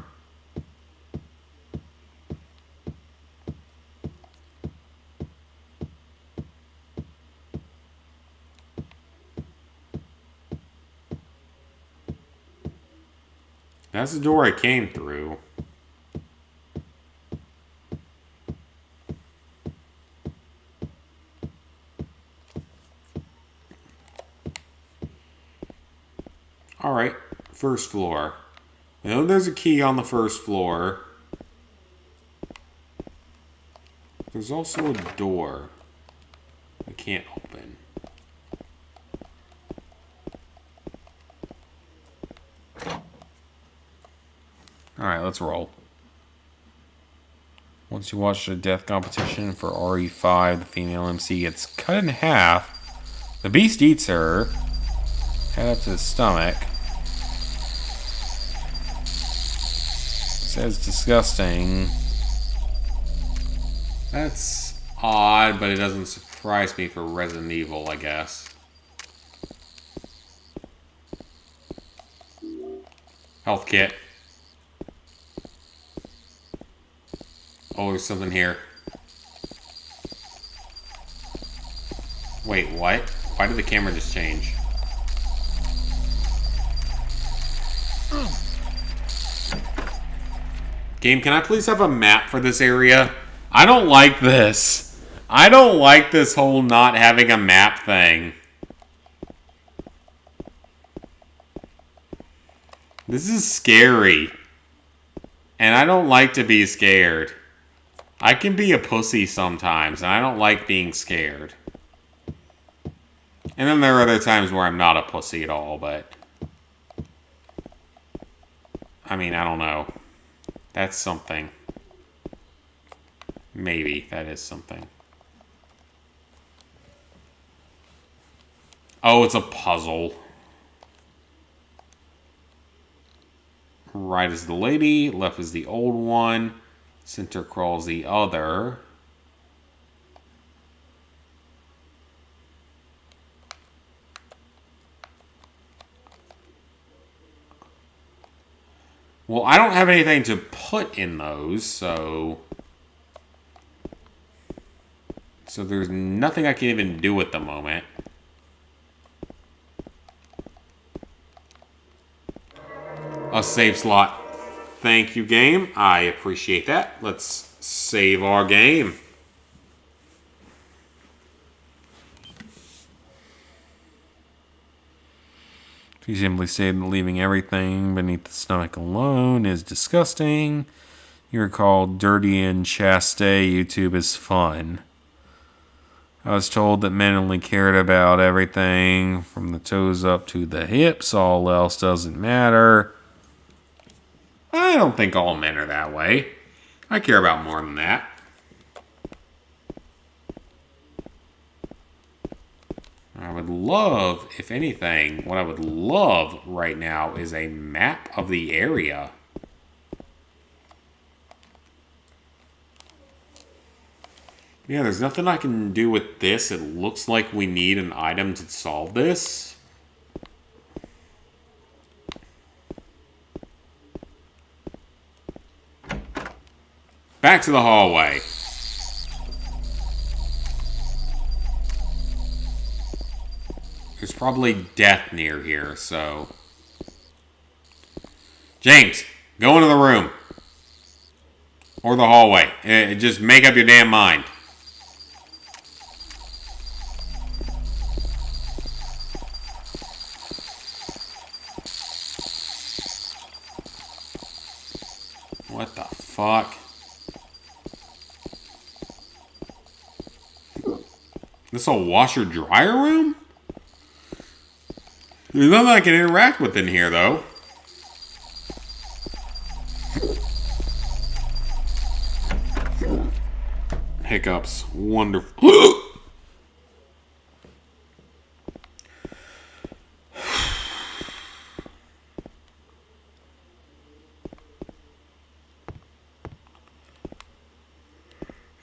That's the door I came through. Alright, first floor. I know there's a key on the first floor. There's also a door I can't open. Alright, let's roll. Once you watch the death competition for RE5, the female MC gets cut in half. The beast eats her. Head up to the stomach. Says disgusting. That's odd, but it doesn't surprise me for Resident Evil, I guess. Health kit. Oh, there's something here. Wait, what? Why did the camera just change? Game, can I please have a map for this area? I don't like this. I don't like this whole not having a map thing. This is scary. And I don't like to be scared. I can be a pussy sometimes, and I don't like being scared. And then there are other times where I'm not a pussy at all, but... I mean, I don't know. That's something. Maybe that is something. Oh, it's a puzzle. Right is the lady, left is the old one, center crawls the other. Well, I don't have anything to put in those, so there's nothing I can even do at the moment. A save slot. Thank you, game. I appreciate that. Let's save our game. He simply stated that leaving everything beneath the stomach alone is disgusting. You recall dirty and chaste YouTube is fun. I was told that men only cared about everything from the toes up to the hips. All else doesn't matter. I don't think all men are that way. I care about more than that. I would love, if anything, what I would love right now is a map of the area. Yeah, there's nothing I can do with this. It looks like we need an item to solve this. Back to the hallway. There's probably death near here, so... James, go into the room. Or the hallway. Just make up your damn mind. What the fuck? This a washer-dryer room? There's nothing I can interact with in here, though. Hiccups. Wonderful.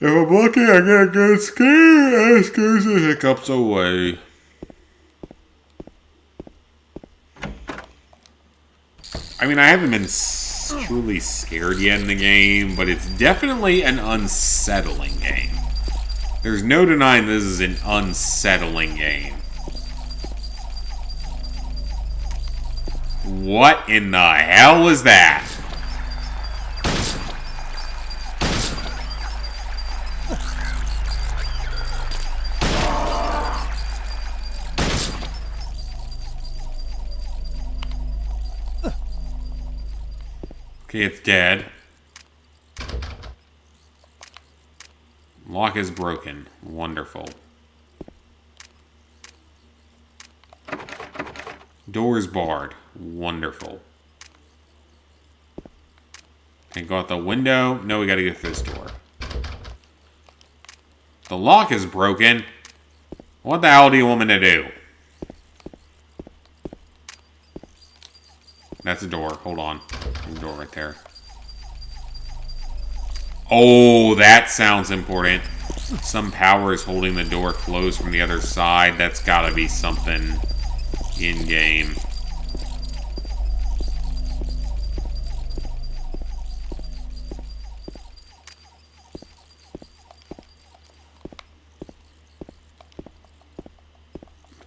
If I'm lucky, I get a good scare. That scares the hiccups away. I mean, I haven't been truly scared yet in the game, but it's definitely an unsettling game. There's no denying this is an unsettling game. What in the hell was that? Okay, it's dead. Lock is broken. Wonderful. Door is barred. Wonderful. Can go out the window. No, we gotta get through this door. The lock is broken. What the hell do you want me to do? That's a door. Hold on. There's a door right there. Oh, that sounds important. Some power is holding the door closed from the other side. That's gotta be something in-game.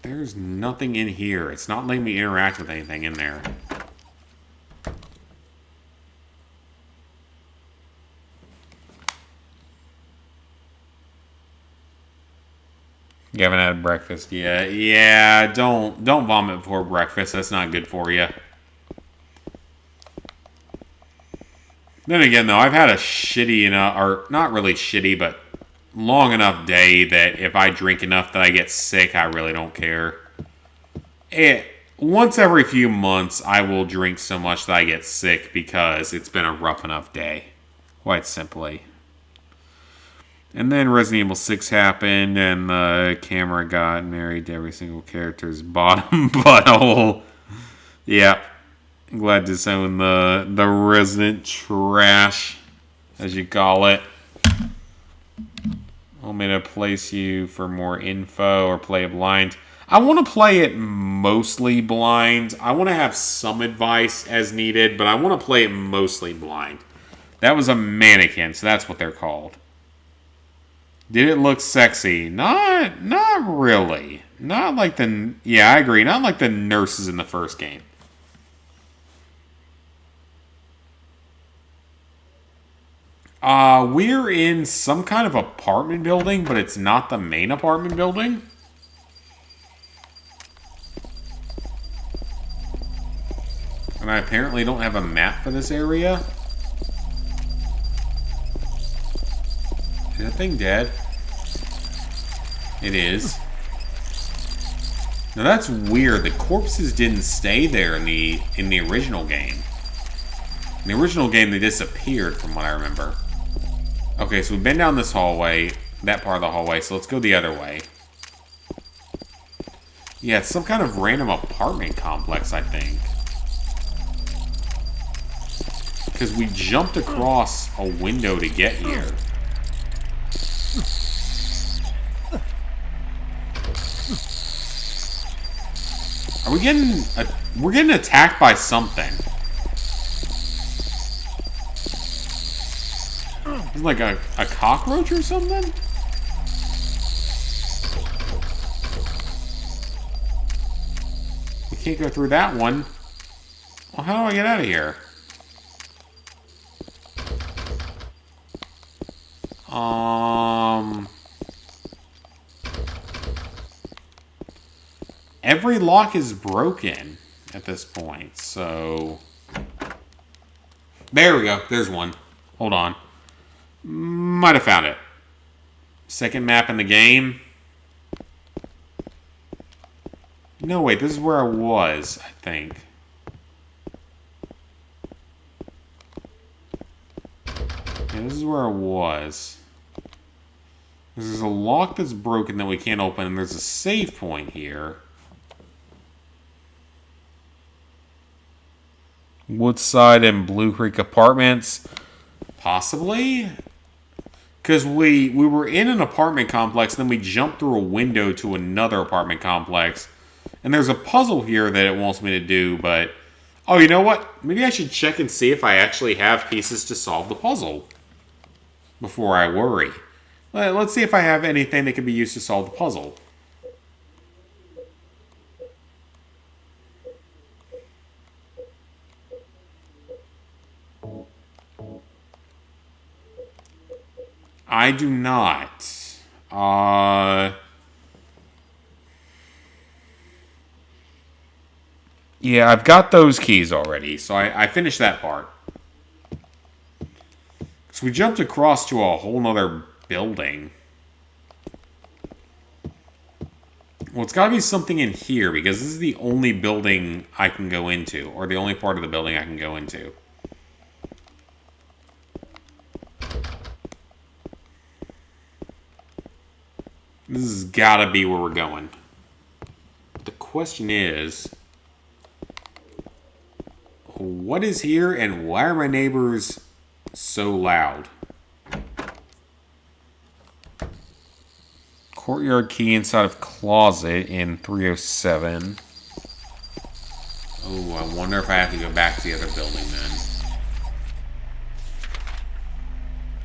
There's nothing in here. It's not letting me interact with anything in there. You haven't had breakfast yet. Yeah, don't vomit before breakfast. That's not good for you. Then again, though, I've had a shitty enough, or not really shitty, but long enough day that if I drink enough that I get sick, I really don't care. Once every few months, I will drink so much that I get sick because it's been a rough enough day. Quite simply. And then Resident Evil 6 happened, and the camera got married to every single character's bottom butthole. Yeah. Glad to disown the resident trash, as you call it. Want me to place you for more info or play it blind? I want to play it mostly blind. I want to have some advice as needed, but I want to play it mostly blind. That was a mannequin, so that's what they're called. Did it look sexy? Not really. Not like the... Yeah, I agree. Not like the nurses in the first game. We're in some kind of apartment building, but it's not the main apartment building. And I apparently don't have a map for this area. Is that thing dead? It is. Now that's weird. The corpses didn't stay there in the original game. In the original game, they disappeared, from what I remember. Okay, so we've been down this hallway, that part of the hallway, so let's go the other way. Yeah, it's some kind of random apartment complex, I think. Because we jumped across a window to get here. Are we getting... we're getting attacked by something. Like a cockroach or something? We can't go through that one. Well, how do I get out of here? Every lock is broken at this point, so... There we go. There's one. Hold on. Might have found it. Second map in the game. No, wait. This is where I was, I think. Yeah, this is where I was. There's a lock that's broken that we can't open, and there's a save point here. Woodside and Blue Creek Apartments. Possibly? Because we were in an apartment complex, then we jumped through a window to another apartment complex. And there's a puzzle here that it wants me to do, but... Oh, you know what? Maybe I should check and see if I actually have pieces to solve the puzzle. Before I worry. Let's see if I have anything that can be used to solve the puzzle. I do not. Yeah, I've got those keys already, so I finished that part. So we jumped across to a whole nother building. Well, it's got to be something in here, because this is the only building I can go into, or the only part of the building I can go into. This has got to be where we're going. The question is, what is here, and why are my neighbors so loud? Courtyard key inside of closet in 307. Oh, I wonder if I have to go back to the other building then.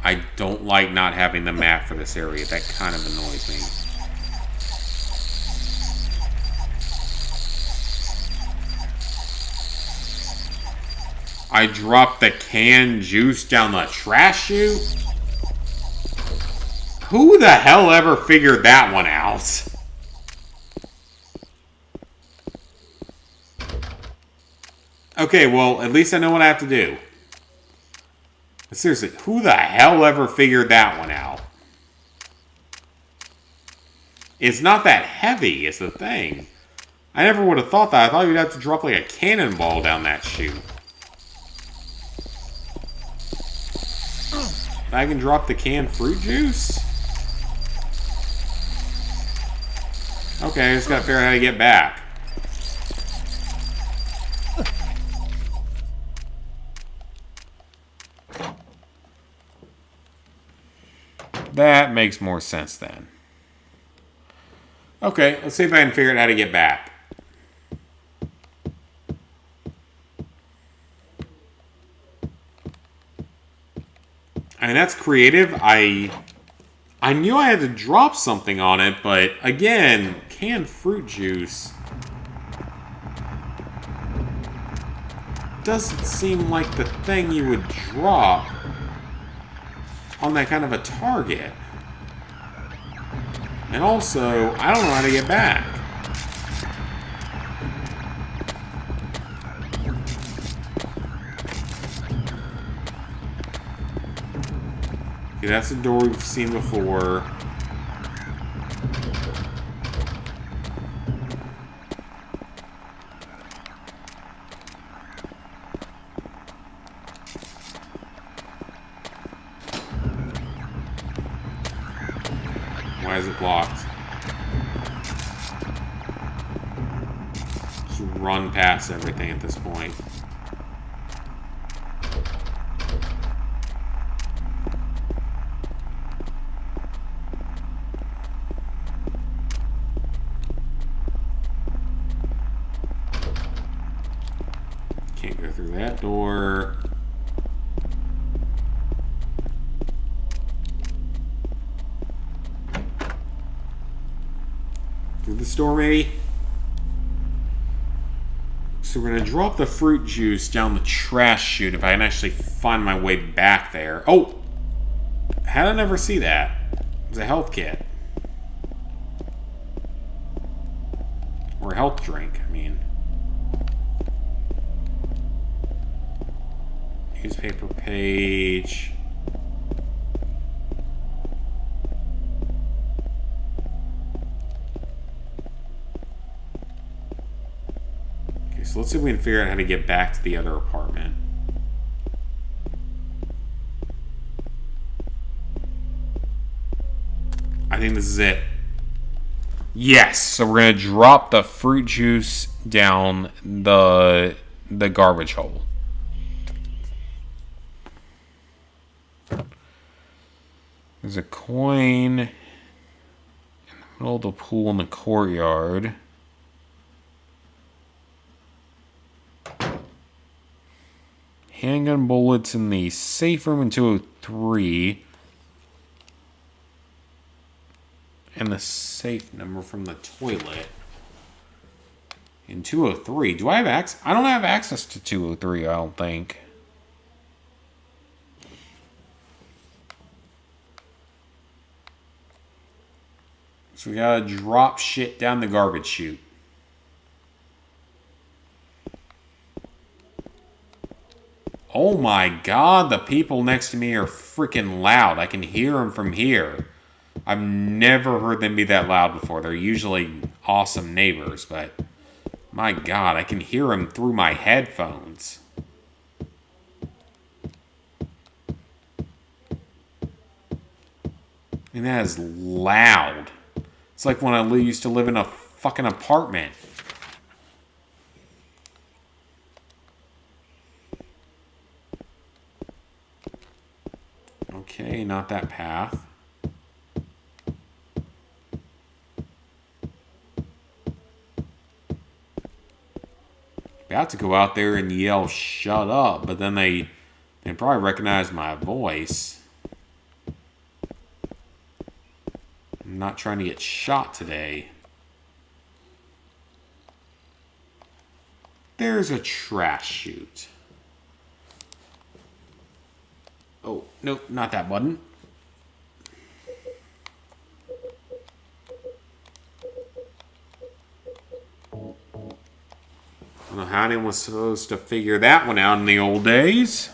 I don't like not having the map for this area. That kind of annoys me. I dropped the canned juice down the trash chute? Who the hell ever figured that one out? Okay, well, at least I know what I have to do. But seriously, who the hell ever figured that one out? It's not that heavy, is the thing. I never would have thought that. I thought you'd have to drop like a cannonball down that chute. I can drop the canned fruit juice? Okay, I just gotta figure out how to get back. That makes more sense then. Okay, let's see if I can figure out how to get back. I mean, that's creative. I knew I had to drop something on it, but again, canned fruit juice doesn't seem like the thing you would drop on that kind of a target. And also, I don't know how to get back. Okay, that's a door we've seen before. Why is it blocked? Just run past everything at this point. Can't go through that door. Through the store, maybe? So we're going to drop the fruit juice down the trash chute if I can actually find my way back there. Oh! How did I never see that? It's a health kit. Or a health drink, I mean. Newspaper page. Okay, so let's see if we can figure out how to get back to the other apartment. I think this is it. Yes, so we're gonna drop the fruit juice down the garbage hole. There's a coin in the middle of the pool in the courtyard. Handgun bullets in the safe room in 203. And the safe number from the toilet in 203. Do I have access? I don't have access to 203, I don't think. So we gotta drop shit down the garbage chute. Oh my god, the people next to me are freaking loud. I can hear them from here. I've never heard them be that loud before. They're usually awesome neighbors, but my god, I can hear them through my headphones. And that is loud. It's like when I used to live in a fucking apartment. Okay, not that path. About to go out there and yell, "Shut up," but then they probably recognize my voice. I'm not trying to get shot today. There's a trash chute. Oh, nope, not that button. I don't know how anyone was supposed to figure that one out in the old days.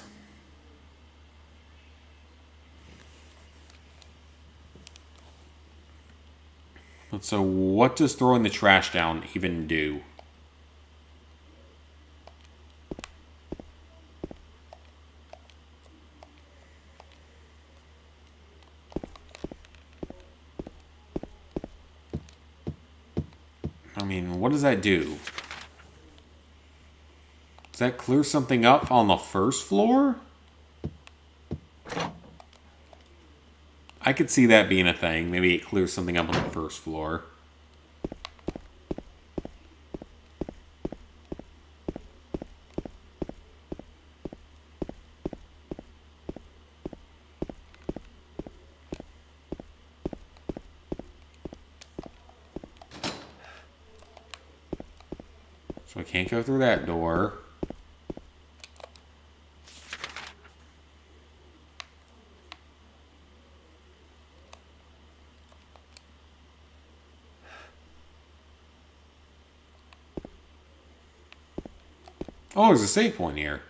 But so what does throwing the trash down even do? I mean, what does that do? Does that clear something up on the first floor? I could see that being a thing. Maybe it clears something up on the first floor. So I can't go through that door. Oh, there's a save point here.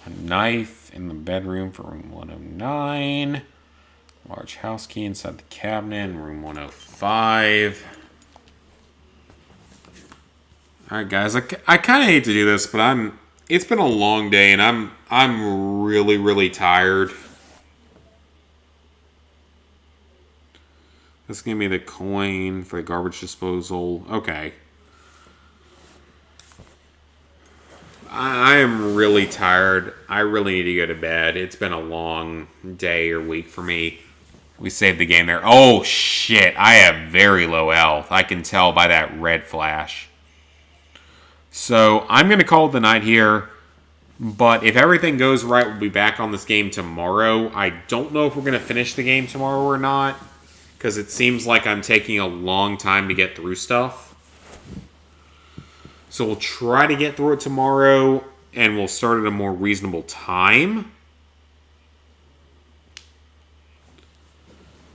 A knife in the bedroom for room 109. Large house key inside the cabinet in room 105. Alright guys, I kind of hate to do this, but it's been a long day and I'm really, really tired. This gave me the coin for the garbage disposal. Okay. I am really tired. I really need to go to bed. It's been a long day or week for me. We saved the game there. Oh, shit. I have very low health. I can tell by that red flash. So, I'm going to call it the night here. But if everything goes right, we'll be back on this game tomorrow. I don't know if we're going to finish the game tomorrow or not. Because it seems like I'm taking a long time to get through stuff. So we'll try to get through it tomorrow. And we'll start at a more reasonable time.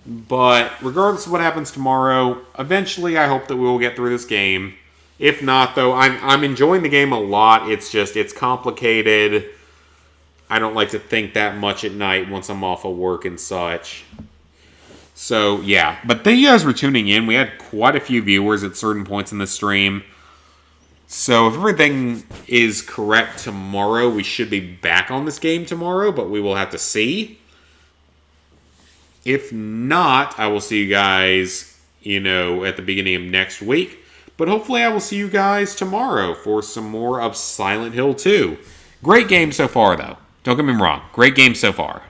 But regardless of what happens tomorrow, eventually I hope that we will get through this game. If not, though, I'm enjoying the game a lot. It's complicated. I don't like to think that much at night once I'm off of work and such. So, yeah. But thank you guys for tuning in. We had quite a few viewers at certain points in the stream. So, if everything is correct tomorrow, we should be back on this game tomorrow, but we will have to see. If not, I will see you guys, at the beginning of next week. But hopefully I will see you guys tomorrow for some more of Silent Hill 2. Great game so far, though. Don't get me wrong. Great game so far.